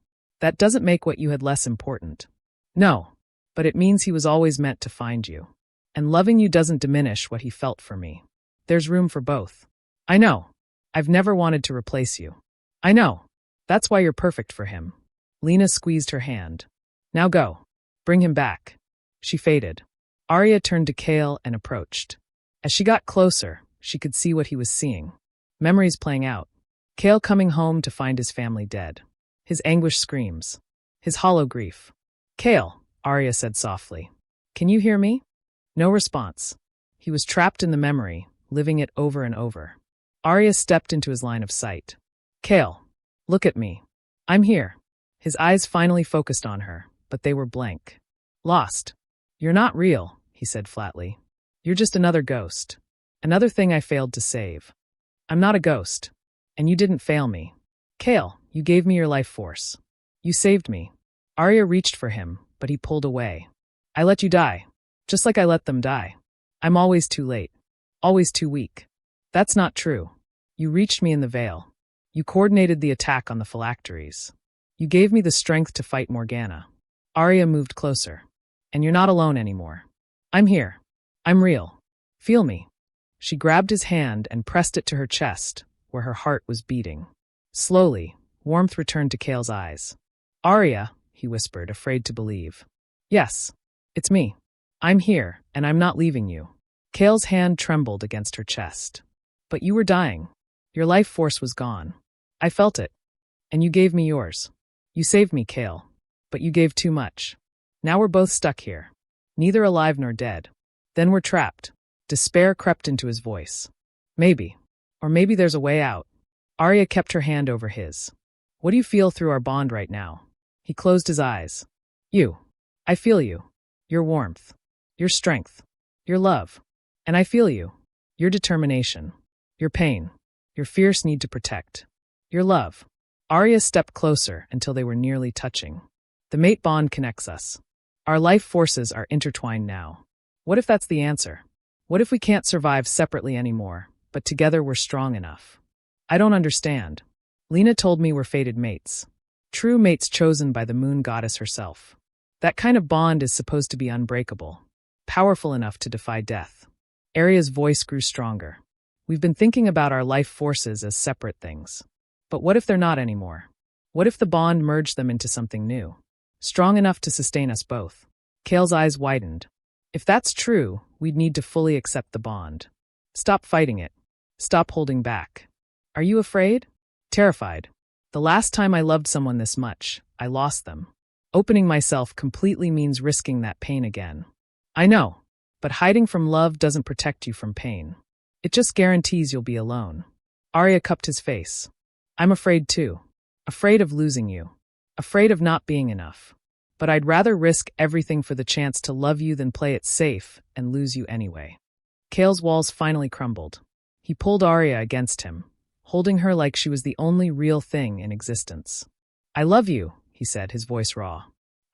That doesn't make what you had less important. No, but it means he was always meant to find you. And loving you doesn't diminish what he felt for me. There's room for both. I know. I've never wanted to replace you. I know. That's why you're perfect for him. Lena squeezed her hand. Now go. Bring him back. She faded. Aria turned to Kale and approached. As she got closer, she could see what he was seeing. Memories playing out. Kale coming home to find his family dead. His anguished screams. His hollow grief. Kale, Aria said softly. Can you hear me? No response. He was trapped in the memory, living it over and over. Aria stepped into his line of sight. Kale, look at me. I'm here. His eyes finally focused on her, but they were blank. Lost. You're not real, he said flatly. You're just another ghost. Another thing I failed to save. I'm not a ghost. And you didn't fail me. Kale, you gave me your life force. You saved me. Aria reached for him, but he pulled away. I let you die. Just like I let them die. I'm always too late. Always too weak. That's not true. You reached me in the veil. You coordinated the attack on the phylacteries. You gave me the strength to fight Morgana. Aria moved closer. And you're not alone anymore. I'm here. I'm real. Feel me. She grabbed his hand and pressed it to her chest, where her heart was beating. Slowly, warmth returned to Kale's eyes. Aria, he whispered, afraid to believe. Yes, it's me. I'm here, and I'm not leaving you. Kale's hand trembled against her chest. But you were dying. Your life force was gone. I felt it. And you gave me yours. You saved me, Kale. But you gave too much. Now we're both stuck here. Neither alive nor dead. Then we're trapped. Despair crept into his voice. Maybe. Or maybe there's a way out. Aria kept her hand over his. What do you feel through our bond right now? He closed his eyes. You. I feel you. Your warmth. Your strength. Your love. And I feel you. Your determination. Your pain. Your fierce need to protect. Your love. Aria stepped closer until they were nearly touching. The mate bond connects us. Our life forces are intertwined now. What if that's the answer? What if we can't survive separately anymore, but together we're strong enough? I don't understand. Lena told me we're fated mates. True mates chosen by the moon goddess herself. That kind of bond is supposed to be unbreakable. Powerful enough to defy death. Aria's voice grew stronger. We've been thinking about our life forces as separate things. But what if they're not anymore? What if the bond merged them into something new? Strong enough to sustain us both. Kale's eyes widened. If that's true, we'd need to fully accept the bond. Stop fighting it. Stop holding back. Are you afraid? Terrified. The last time I loved someone this much, I lost them. Opening myself completely means risking that pain again. I know, but hiding from love doesn't protect you from pain. It just guarantees you'll be alone. Aria cupped his face. I'm afraid too. Afraid of losing you. Afraid of not being enough. But I'd rather risk everything for the chance to love you than play it safe and lose you anyway. Kale's walls finally crumbled. He pulled Aria against him, holding her like she was the only real thing in existence. I love you, he said, his voice raw.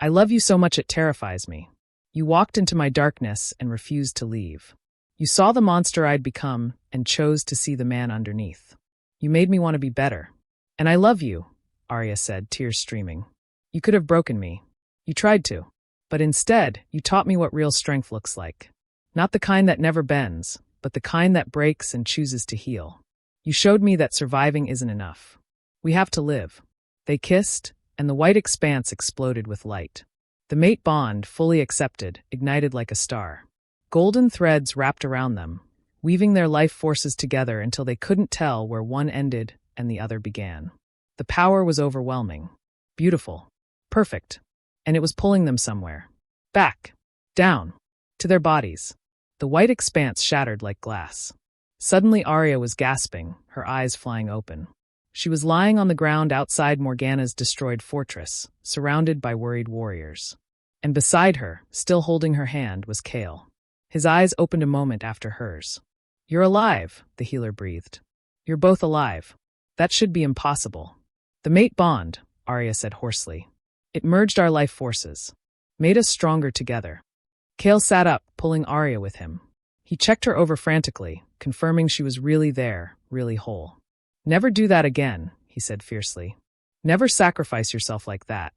I love you so much it terrifies me. You walked into my darkness and refused to leave. You saw the monster I'd become and chose to see the man underneath. You made me want to be better. And I love you, Aria said, tears streaming. You could have broken me. You tried to. But instead, you taught me what real strength looks like. Not the kind that never bends, but the kind that breaks and chooses to heal. You showed me that surviving isn't enough. We have to live. They kissed, and the white expanse exploded with light. The mate bond, fully accepted, ignited like a star. Golden threads wrapped around them, weaving their life forces together until they couldn't tell where one ended and the other began. The power was overwhelming. Beautiful. Perfect. And it was pulling them somewhere. Back. Down. To their bodies. The white expanse shattered like glass. Suddenly Aria was gasping, her eyes flying open. She was lying on the ground outside Morgana's destroyed fortress, surrounded by worried warriors. And beside her, still holding her hand, was Kale. His eyes opened a moment after hers. You're alive, the healer breathed. You're both alive. That should be impossible. The mate bond, Aria said hoarsely. It merged our life forces. Made us stronger together. Kale sat up, pulling Aria with him. He checked her over frantically, confirming she was really there, really whole. Never do that again, he said fiercely. Never sacrifice yourself like that.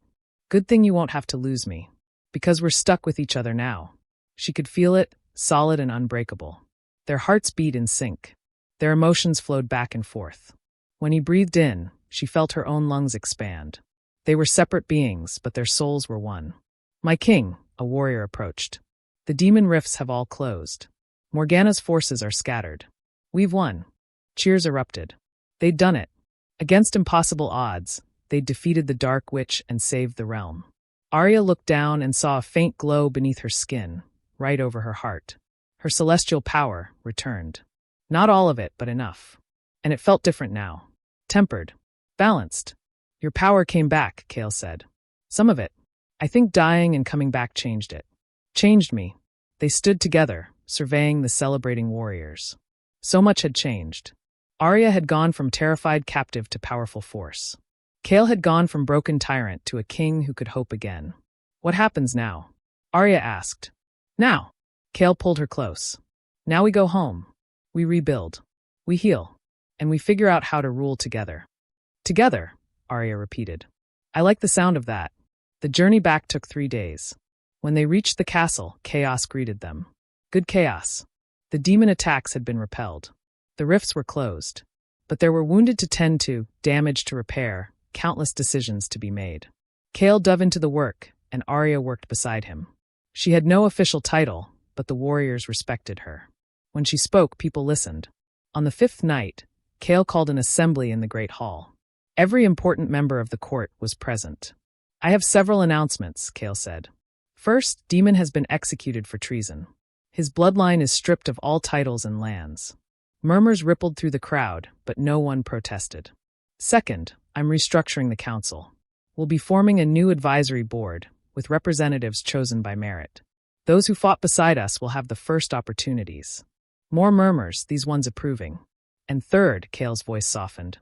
Good thing you won't have to lose me. Because we're stuck with each other now. She could feel it, solid and unbreakable. Their hearts beat in sync. Their emotions flowed back and forth. When he breathed in, she felt her own lungs expand. They were separate beings, but their souls were one. My king, a warrior approached. The demon rifts have all closed. Morgana's forces are scattered. We've won. Cheers erupted. They'd done it. Against impossible odds, they defeated the Dark Witch and saved the realm. Aria looked down and saw a faint glow beneath her skin, right over her heart. Her celestial power returned. Not all of it, but enough. And it felt different now. Tempered. Balanced. Your power came back, Kale said. Some of it. I think dying and coming back changed it. Changed me. They stood together, surveying the celebrating warriors. So much had changed. Aria had gone from terrified captive to powerful force. Kale had gone from broken tyrant to a king who could hope again. What happens now? Aria asked. Now. Kale pulled her close. Now we go home. We rebuild. We heal. And we figure out how to rule together. Together, Aria repeated. I like the sound of that. The journey back took 3 days. When they reached the castle, chaos greeted them. Good chaos. The demon attacks had been repelled. The rifts were closed. But there were wounded to tend to, damage to repair, countless decisions to be made. Kale dove into the work, and Aria worked beside him. She had no official title, but the warriors respected her. When she spoke, people listened. On the 5th night, Kale called an assembly in the Great Hall. Every important member of the court was present. I have several announcements, Kale said. First, Demon has been executed for treason. His bloodline is stripped of all titles and lands. Murmurs rippled through the crowd, but no one protested. Second, I'm restructuring the council. We'll be forming a new advisory board, with representatives chosen by merit. Those who fought beside us will have the first opportunities. More murmurs, these ones approving. And third, Kale's voice softened.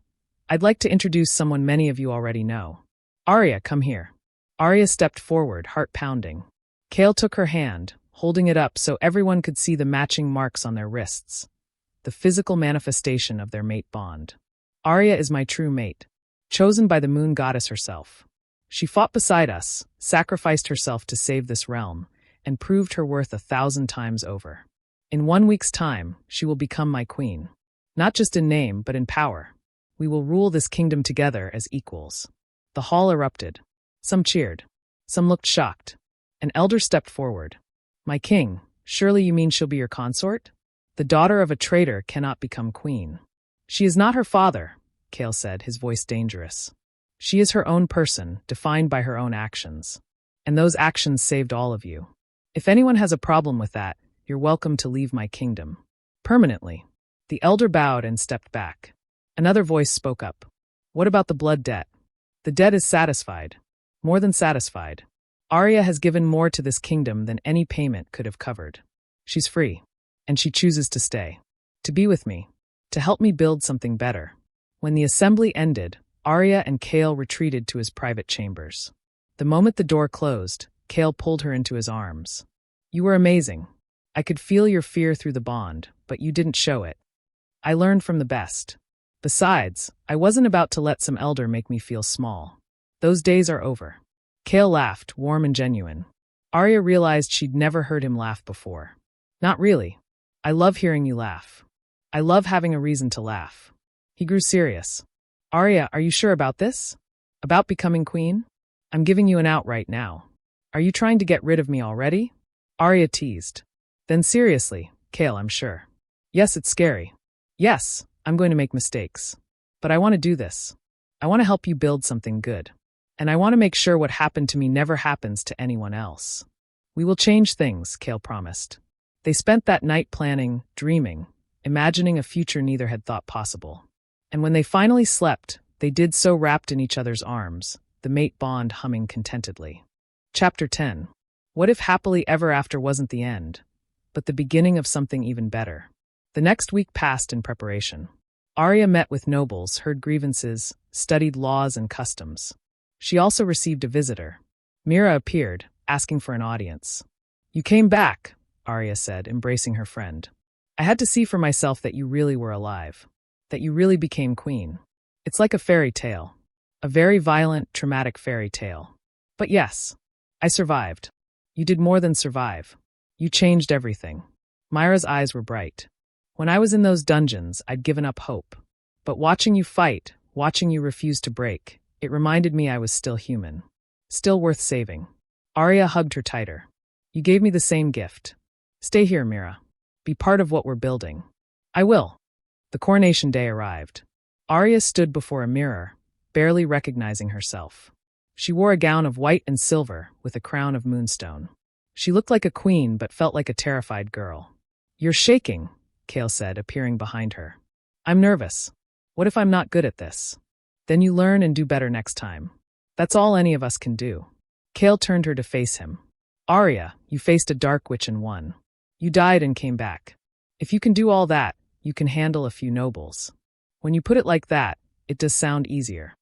I'd like to introduce someone many of you already know. Aria, come here. Aria stepped forward, heart pounding. Kale took her hand, holding it up so everyone could see the matching marks on their wrists. The physical manifestation of their mate bond. Aria is my true mate, chosen by the moon goddess herself. She fought beside us, sacrificed herself to save this realm, and proved her worth 1,000 times over. In 1 week's time, she will become my queen. Not just in name, but in power. We will rule this kingdom together as equals. The hall erupted. Some cheered. Some looked shocked. An elder stepped forward. My king, surely you mean she'll be your consort? The daughter of a traitor cannot become queen. She is not her father, Kale said, his voice dangerous. She is her own person, defined by her own actions. And those actions saved all of you. If anyone has a problem with that, you're welcome to leave my kingdom. Permanently. The elder bowed and stepped back. Another voice spoke up. What about the blood debt? The debt is satisfied. More than satisfied. Aria has given more to this kingdom than any payment could have covered. She's free. And she chooses to stay. To be with me. To help me build something better. When the assembly ended, Aria and Kale retreated to his private chambers. The moment the door closed, Kale pulled her into his arms. You were amazing. I could feel your fear through the bond, but you didn't show it. I learned from the best. Besides, I wasn't about to let some elder make me feel small. Those days are over. Kale laughed, warm and genuine. Aria realized she'd never heard him laugh before. Not really. I love hearing you laugh. I love having a reason to laugh. He grew serious. Aria, are you sure about this? About becoming queen? I'm giving you an out right now. Are you trying to get rid of me already? Aria teased. Then seriously, Kale, I'm sure. Yes, it's scary. Yes, I'm going to make mistakes. But I want to do this. I want to help you build something good. And I want to make sure what happened to me never happens to anyone else. We will change things, Kale promised. They spent that night planning, dreaming, imagining a future neither had thought possible. And when they finally slept, they did so wrapped in each other's arms, the mate bond humming contentedly. Chapter 10. What if happily ever after wasn't the end, but the beginning of something even better? The next week passed in preparation. Aria met with nobles, heard grievances, studied laws and customs. She also received a visitor. Mira appeared, asking for an audience. You came back, Aria said, embracing her friend. I had to see for myself that you really were alive. That you really became queen. It's like a fairy tale. A very violent, traumatic fairy tale. But yes, I survived. You did more than survive. You changed everything. Myra's eyes were bright. When I was in those dungeons, I'd given up hope. But watching you fight, watching you refuse to break, it reminded me I was still human. Still worth saving. Aria hugged her tighter. You gave me the same gift. Stay here, Mira. Be part of what we're building. I will. The coronation day arrived. Aria stood before a mirror, barely recognizing herself. She wore a gown of white and silver with a crown of moonstone. She looked like a queen but felt like a terrified girl. "You're shaking," Kale said, appearing behind her. "I'm nervous. What if I'm not good at this?" "Then you learn and do better next time. That's all any of us can do." Kale turned her to face him. "Aria, you faced a dark witch and won. You died and came back. If you can do all that, you can handle a few nobles. When you put it like that, it does sound easier.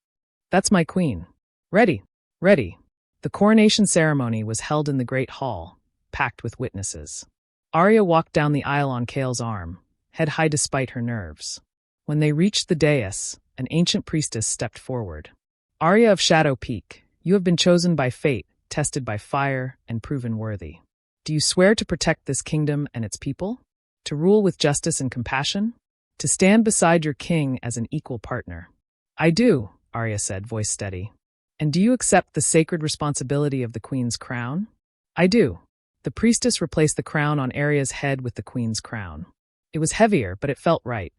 That's my queen. Ready, ready." The coronation ceremony was held in the great hall, packed with witnesses. Aria walked down the aisle on Kale's arm, head high despite her nerves. When they reached the dais, an ancient priestess stepped forward. "Aria of Shadow Peak, you have been chosen by fate, tested by fire, and proven worthy. Do you swear to protect this kingdom and its people? To rule with justice and compassion? To stand beside your king as an equal partner?" "I do," Aria said, voice steady. "And do you accept the sacred responsibility of the queen's crown?" "I do." The priestess replaced the crown on Aria's head with the queen's crown. It was heavier, but it felt right.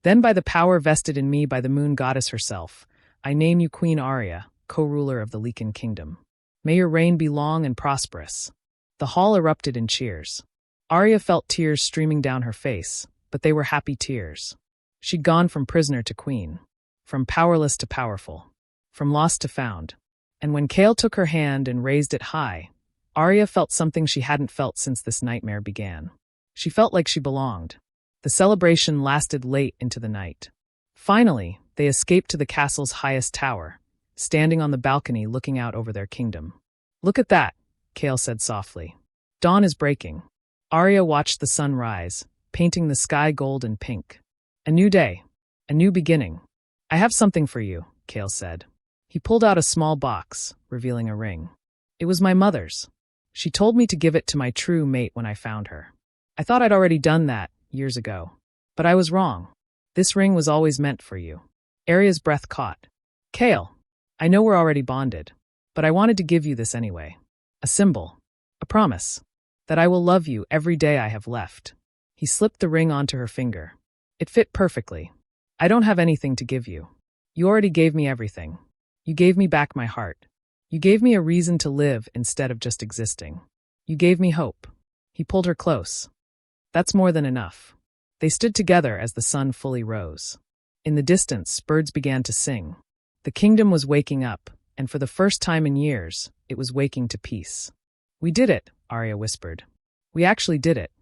"Then by the power vested in me by the moon goddess herself, I name you Queen Aria, co-ruler of the Lycan kingdom. May your reign be long and prosperous." The hall erupted in cheers. Aria felt tears streaming down her face, but they were happy tears. She'd gone from prisoner to queen, from powerless to powerful, from lost to found. And when Kale took her hand and raised it high, Aria felt something she hadn't felt since this nightmare began. She felt like she belonged. The celebration lasted late into the night. Finally, they escaped to the castle's highest tower, standing on the balcony looking out over their kingdom. "Look at that," Kale said softly. "Dawn is breaking." Aria watched the sun rise, painting the sky gold and pink. "A new day. A new beginning." "I have something for you," Kale said. He pulled out a small box, revealing a ring. "It was my mother's. She told me to give it to my true mate when I found her. I thought I'd already done that, years ago. But I was wrong. This ring was always meant for you." Aria's breath caught. "Kale, I know we're already bonded, but I wanted to give you this anyway. A symbol. A promise. That I will love you every day I have left." He slipped the ring onto her finger. It fit perfectly. "I don't have anything to give you. You already gave me everything. You gave me back my heart. You gave me a reason to live instead of just existing. You gave me hope." He pulled her close. "That's more than enough." They stood together as the sun fully rose. In the distance, birds began to sing. The kingdom was waking up, and for the first time in years, it was waking to peace. "We did it," Aria whispered. "We actually did it.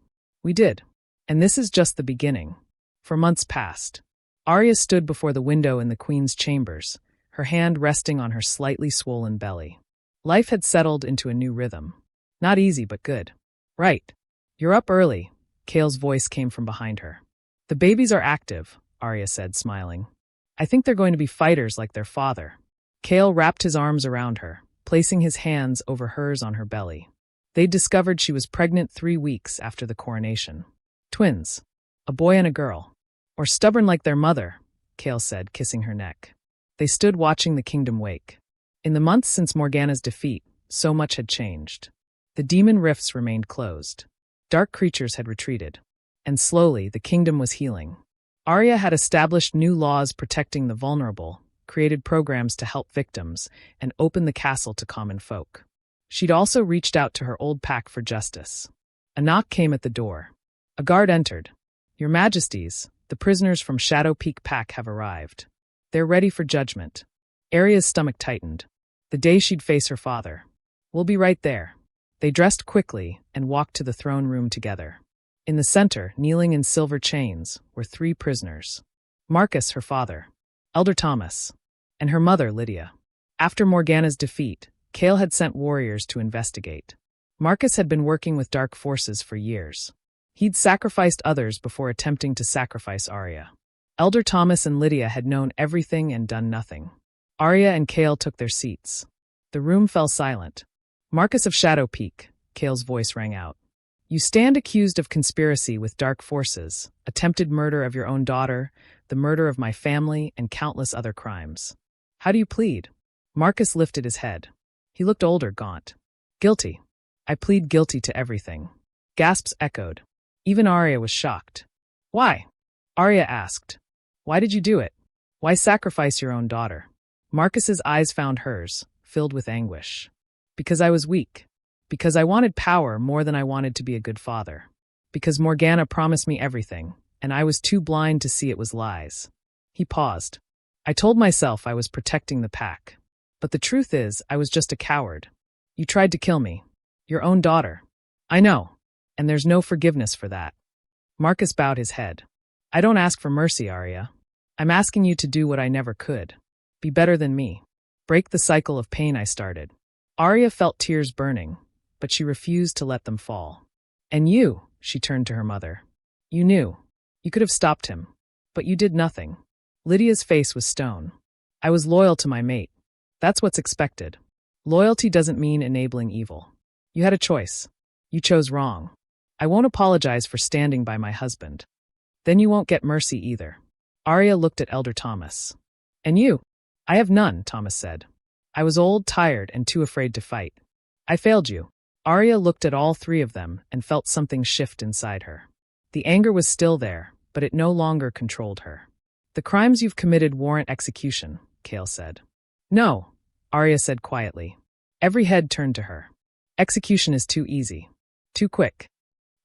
We did. And this is just the beginning." For months passed. Aria stood before the window in the queen's chambers, her hand resting on her slightly swollen belly. Life had settled into a new rhythm. Not easy, but good. "Right. You're up early," Kale's voice came from behind her. "The babies are active," Aria said, smiling. "I think they're going to be fighters like their father." Kale wrapped his arms around her, placing his hands over hers on her belly. They'd discovered she was pregnant 3 weeks after the coronation. Twins. A boy and a girl. "Or stubborn like their mother," Kale said, kissing her neck. They stood watching the kingdom wake. In the months since Morgana's defeat, so much had changed. The demon rifts remained closed. Dark creatures had retreated. And slowly, the kingdom was healing. Aria had established new laws protecting the vulnerable, created programs to help victims, and opened the castle to common folk. She'd also reached out to her old pack for justice. A knock came at the door. A guard entered. "Your Majesties, the prisoners from Shadow Peak Pack have arrived. They're ready for judgment." Aria's stomach tightened. The day she'd face her father. "We'll be right there." They dressed quickly and walked to the throne room together. In the center, kneeling in silver chains, were 3 prisoners. Marcus, her father, Elder Thomas, and her mother, Lydia. After Morgana's defeat, Kale had sent warriors to investigate. Marcus had been working with dark forces for years. He'd sacrificed others before attempting to sacrifice Aria. Elder Thomas and Lydia had known everything and done nothing. Aria and Kale took their seats. The room fell silent. "Marcus of Shadow Peak," Kale's voice rang out. "You stand accused of conspiracy with dark forces, attempted murder of your own daughter, the murder of my family, and countless other crimes. How do you plead?" Marcus lifted his head. He looked older, gaunt. "Guilty. I plead guilty to everything." Gasps echoed. Even Aria was shocked. "Why?" Aria asked. "Why did you do it?" Why sacrifice your own daughter? Marcus's eyes found hers, filled with anguish. Because I was weak. Because I wanted power more than I wanted to be a good father. Because Morgana promised me everything, and I was too blind to see it was lies. He paused. I told myself I was protecting the pack. But the truth is, I was just a coward. You tried to kill me. Your own daughter. I know. And there's no forgiveness for that. Marcus bowed his head. I don't ask for mercy, Aria. I'm asking you to do what I never could. Be better than me. Break the cycle of pain I started. Aria felt tears burning, but she refused to let them fall. And you, she turned to her mother. You knew. You could have stopped him. But you did nothing. Lydia's face was stone. I was loyal to my mate. That's what's expected. Loyalty doesn't mean enabling evil. You had a choice. You chose wrong. I won't apologize for standing by my husband. Then you won't get mercy either. Aria looked at Elder Thomas. And you? I have none, Thomas said. I was old, tired, and too afraid to fight. I failed you. Aria looked at all three of them and felt something shift inside her. The anger was still there, but it no longer controlled her. The crimes you've committed warrant execution, Kale said. No, Aria said quietly. Every head turned to her. Execution is too easy. Too quick.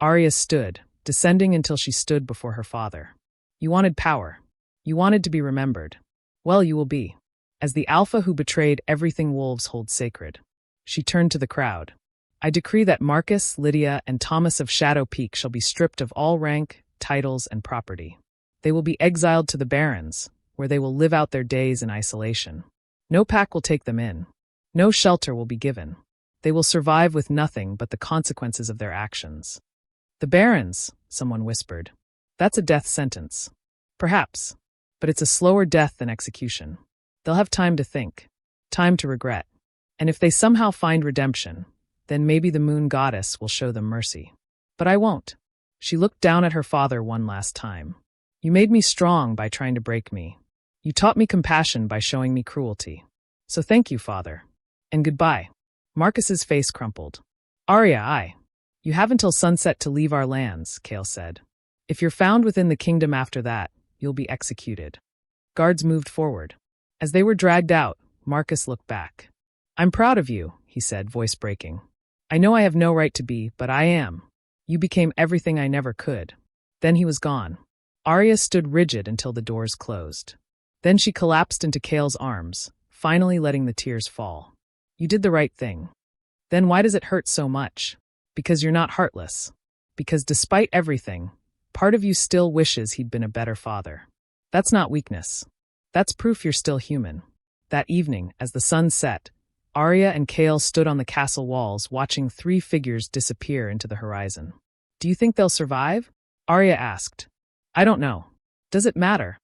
Aria stood, descending until she stood before her father. You wanted power. You wanted to be remembered. Well, you will be. As the alpha who betrayed everything wolves hold sacred. She turned to the crowd. I decree that Marcus, Lydia, and Thomas of Shadow Peak shall be stripped of all rank, titles, and property. They will be exiled to the Barrens, where they will live out their days in isolation. No pack will take them in. No shelter will be given. They will survive with nothing but the consequences of their actions. The Barrens, someone whispered. That's a death sentence. Perhaps. But it's a slower death than execution. They'll have time to think. Time to regret. And if they somehow find redemption, then maybe the moon goddess will show them mercy. But I won't. She looked down at her father one last time. You made me strong by trying to break me. You taught me compassion by showing me cruelty. So thank you, father. And goodbye. Marcus's face crumpled. Aria, you have until sunset to leave our lands, Kale said. If you're found within the kingdom after that, you'll be executed. Guards moved forward. As they were dragged out, Marcus looked back. I'm proud of you, he said, voice breaking. I know I have no right to be, but I am. You became everything I never could. Then he was gone. Aria stood rigid until the doors closed. Then she collapsed into Kale's arms, finally letting the tears fall. You did the right thing. Then why does it hurt so much? Because you're not heartless. Because despite everything, part of you still wishes he'd been a better father. That's not weakness. That's proof you're still human. That evening, as the sun set, Aria and Kale stood on the castle walls watching three figures disappear into the horizon. Do you think they'll survive? Aria asked. I don't know. Does it matter?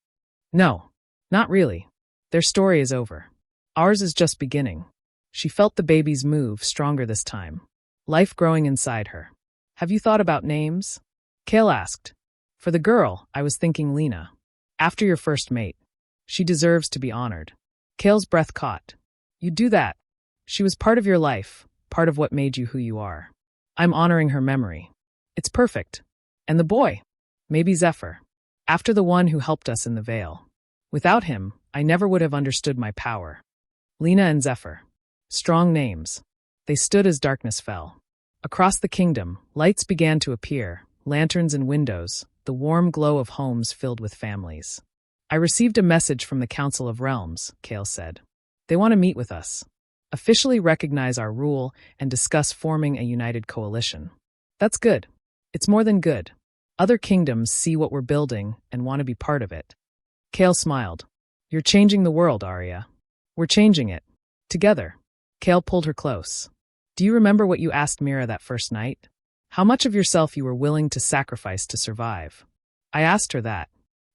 No, not really. Their story is over. Ours is just beginning. She felt the baby's move stronger this time. Life growing inside her. Have you thought about names? Kale asked. For the girl, I was thinking Lena. After your first mate. She deserves to be honored. Kale's breath caught. You do that. She was part of your life, part of what made you who you are. I'm honoring her memory. It's perfect. And the boy? Maybe Zephyr. After the one who helped us in the Vale. Without him, I never would have understood my power. Lena and Zephyr. Strong names. They stood as darkness fell. Across the kingdom, lights began to appear, lanterns in windows, the warm glow of homes filled with families. I received a message from the Council of Realms, Kale said. They want to meet with us. Officially recognize our rule and discuss forming a united coalition. That's good. It's more than good. Other kingdoms see what we're building and want to be part of it. Kale smiled. You're changing the world, Aria. We're changing it. Together. Kale pulled her close. Do you remember what you asked Mira that first night? How much of yourself you were willing to sacrifice to survive? I asked her that.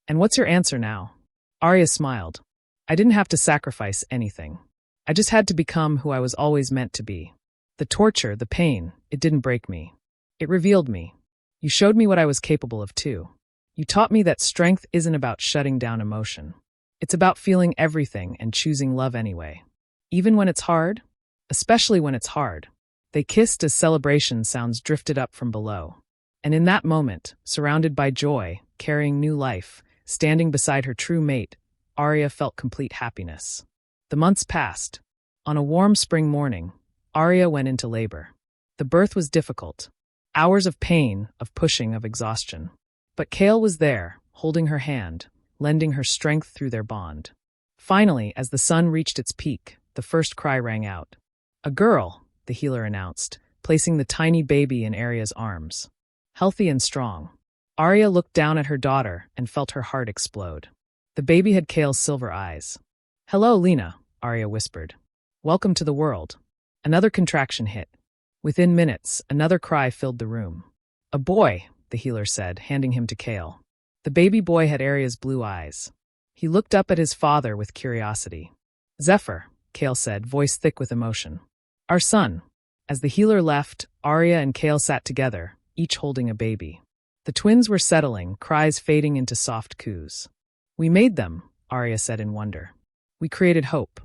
And what's your answer now? Aria smiled. I didn't have to sacrifice anything. I just had to become who I was always meant to be. The torture, the pain, it didn't break me. It revealed me. You showed me what I was capable of too. You taught me that strength isn't about shutting down emotion. It's about feeling everything and choosing love anyway. Even when it's hard? Especially when it's hard. They kissed as celebration sounds drifted up from below. And in that moment, surrounded by joy, carrying new life, standing beside her true mate, Aria felt complete happiness. The months passed. On a warm spring morning, Aria went into labor. The birth was difficult. Hours of pain, of pushing, of exhaustion. But Kale was there, holding her hand, lending her strength through their bond. Finally, as the sun reached its peak, the first cry rang out. A girl, the healer announced, placing the tiny baby in Aria's arms. Healthy and strong. Aria looked down at her daughter and felt her heart explode. The baby had Kale's silver eyes. "Hello, Lena," Aria whispered. "Welcome to the world." Another contraction hit. Within minutes, another cry filled the room. "A boy," the healer said, handing him to Kale. The baby boy had Aria's blue eyes. He looked up at his father with curiosity. "Zephyr," Kale said, voice thick with emotion. "Our son." As the healer left, Aria and Kale sat together, each holding a baby. The twins were settling, cries fading into soft coos. "We made them," Aria said in wonder. "We created hope.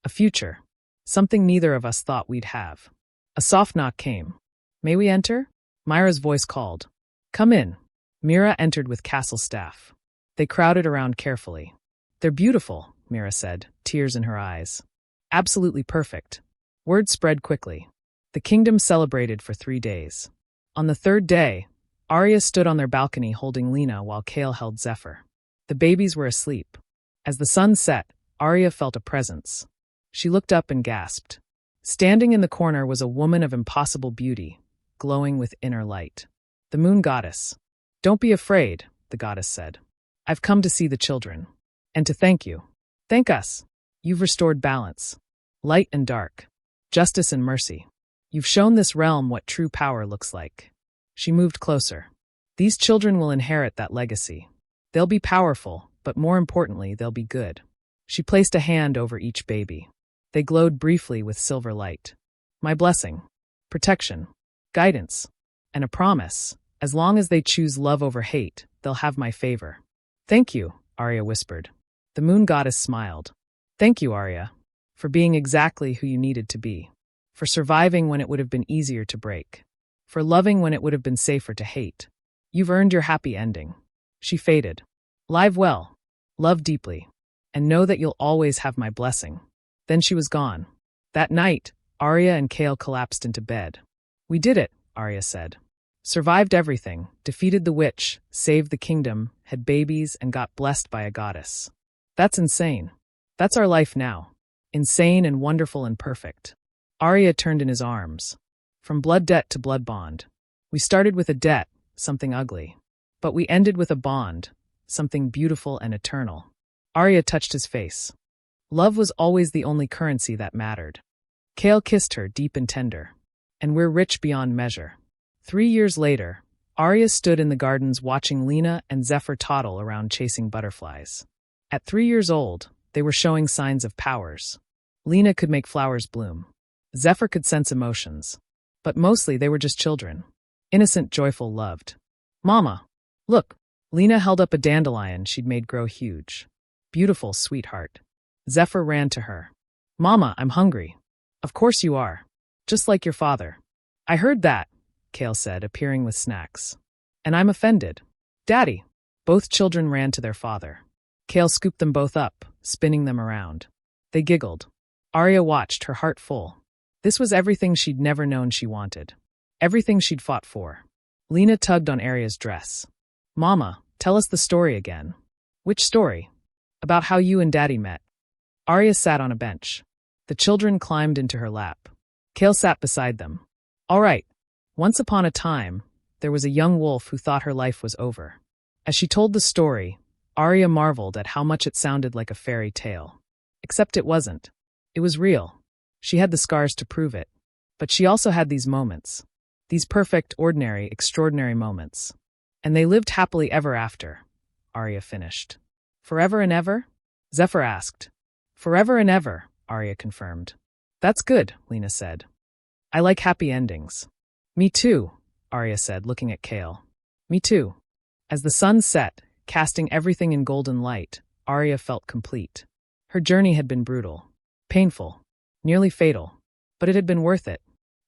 A future. Something neither of us thought we'd have." A soft knock came. "May we enter?" Myra's voice called. "Come in." Mira entered with castle staff. They crowded around carefully. "They're beautiful," Mira said, tears in her eyes. "Absolutely perfect." Word spread quickly. The kingdom celebrated for 3 days. On the third day, Aria stood on their balcony holding Lena while Kale held Zephyr. The babies were asleep. As the sun set, Aria felt a presence. She looked up and gasped. Standing in the corner was a woman of impossible beauty, glowing with inner light. The moon goddess. "Don't be afraid," the goddess said. "I've come to see the children. And to thank you. Thank us. You've restored balance. Light and dark. Justice and mercy. You've shown this realm what true power looks like." She moved closer. "These children will inherit that legacy. They'll be powerful, but more importantly, they'll be good." She placed a hand over each baby. They glowed briefly with silver light. "My blessing. Protection. Guidance. And a promise. As long as they choose love over hate, they'll have my favor." "Thank you," Aria whispered. The moon goddess smiled. "Thank you, Aria, for being exactly who you needed to be. For surviving when it would have been easier to break. For loving when it would have been safer to hate. You've earned your happy ending." She faded. "Live well. Love deeply. And know that you'll always have my blessing." Then she was gone. That night, Aria and Kale collapsed into bed. "We did it," Aria said. "Survived everything, defeated the witch, saved the kingdom, had babies, and got blessed by a goddess. That's insane. That's our life now. Insane and wonderful and perfect." Aria turned in his arms. "From blood debt to blood bond. We started with a debt, something ugly. But we ended with a bond, something beautiful and eternal." Aria touched his face. Love was always the only currency that mattered. Kale kissed her deep and tender. "And we're rich beyond measure." 3 years later, Aria stood in the gardens watching Lena and Zephyr toddle around chasing butterflies. At 3 years old, they were showing signs of powers. Lena could make flowers bloom. Zephyr could sense emotions. But mostly they were just children. Innocent, joyful, loved. "Mama, look." Lena held up a dandelion she'd made grow huge. "Beautiful, sweetheart." Zephyr ran to her. "Mama, I'm hungry." "Of course you are. Just like your father." "I heard that," Kale said, appearing with snacks. "And I'm offended." "Daddy." Both children ran to their father. Kale scooped them both up, spinning them around. They giggled. Aria watched, her heart full. This was everything she'd never known she wanted. Everything she'd fought for. Lena tugged on Aria's dress. "Mama, tell us the story again." "Which story?" "About how you and Daddy met." Aria sat on a bench. The children climbed into her lap. Kale sat beside them. "All right. Once upon a time, there was a young wolf who thought her life was over." As she told the story, Aria marveled at how much it sounded like a fairy tale. Except it wasn't. It was real. She had the scars to prove it. But she also had these moments. These perfect, ordinary, extraordinary moments. "And they lived happily ever after," Aria finished. "Forever and ever?" Zephyr asked. "Forever and ever," Aria confirmed. "That's good," Lena said. "I like happy endings." "Me too," Aria said, looking at Kale. "Me too." As the sun set, casting everything in golden light, Aria felt complete. Her journey had been brutal. Painful. Nearly fatal. But it had been worth it.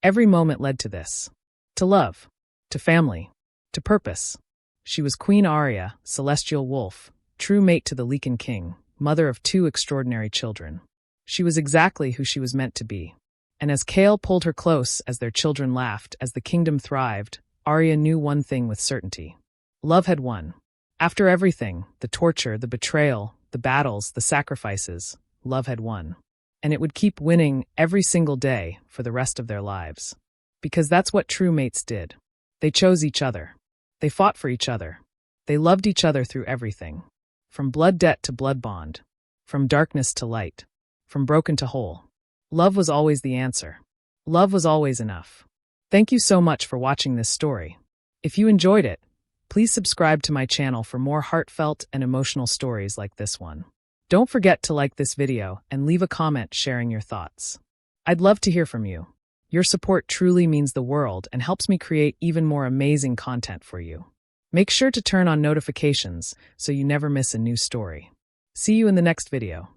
Every moment led to this. To love. To family. To purpose. She was Queen Aria, celestial wolf, true mate to the Lycan King, mother of two extraordinary children. She was exactly who she was meant to be. And as Kale pulled her close, as their children laughed, as the kingdom thrived, Aria knew one thing with certainty. Love had won. After everything, the torture, the betrayal, the battles, the sacrifices, love had won. And it would keep winning every single day for the rest of their lives. Because that's what true mates did. They chose each other. They fought for each other. They loved each other through everything. From blood debt to blood bond. From darkness to light. From broken to whole. Love was always the answer. Love was always enough. Thank you so much for watching this story. If you enjoyed it, please subscribe to my channel for more heartfelt and emotional stories like this one. Don't forget to like this video and leave a comment sharing your thoughts. I'd love to hear from you. Your support truly means the world and helps me create even more amazing content for you. Make sure to turn on notifications so you never miss a new story. See you in the next video.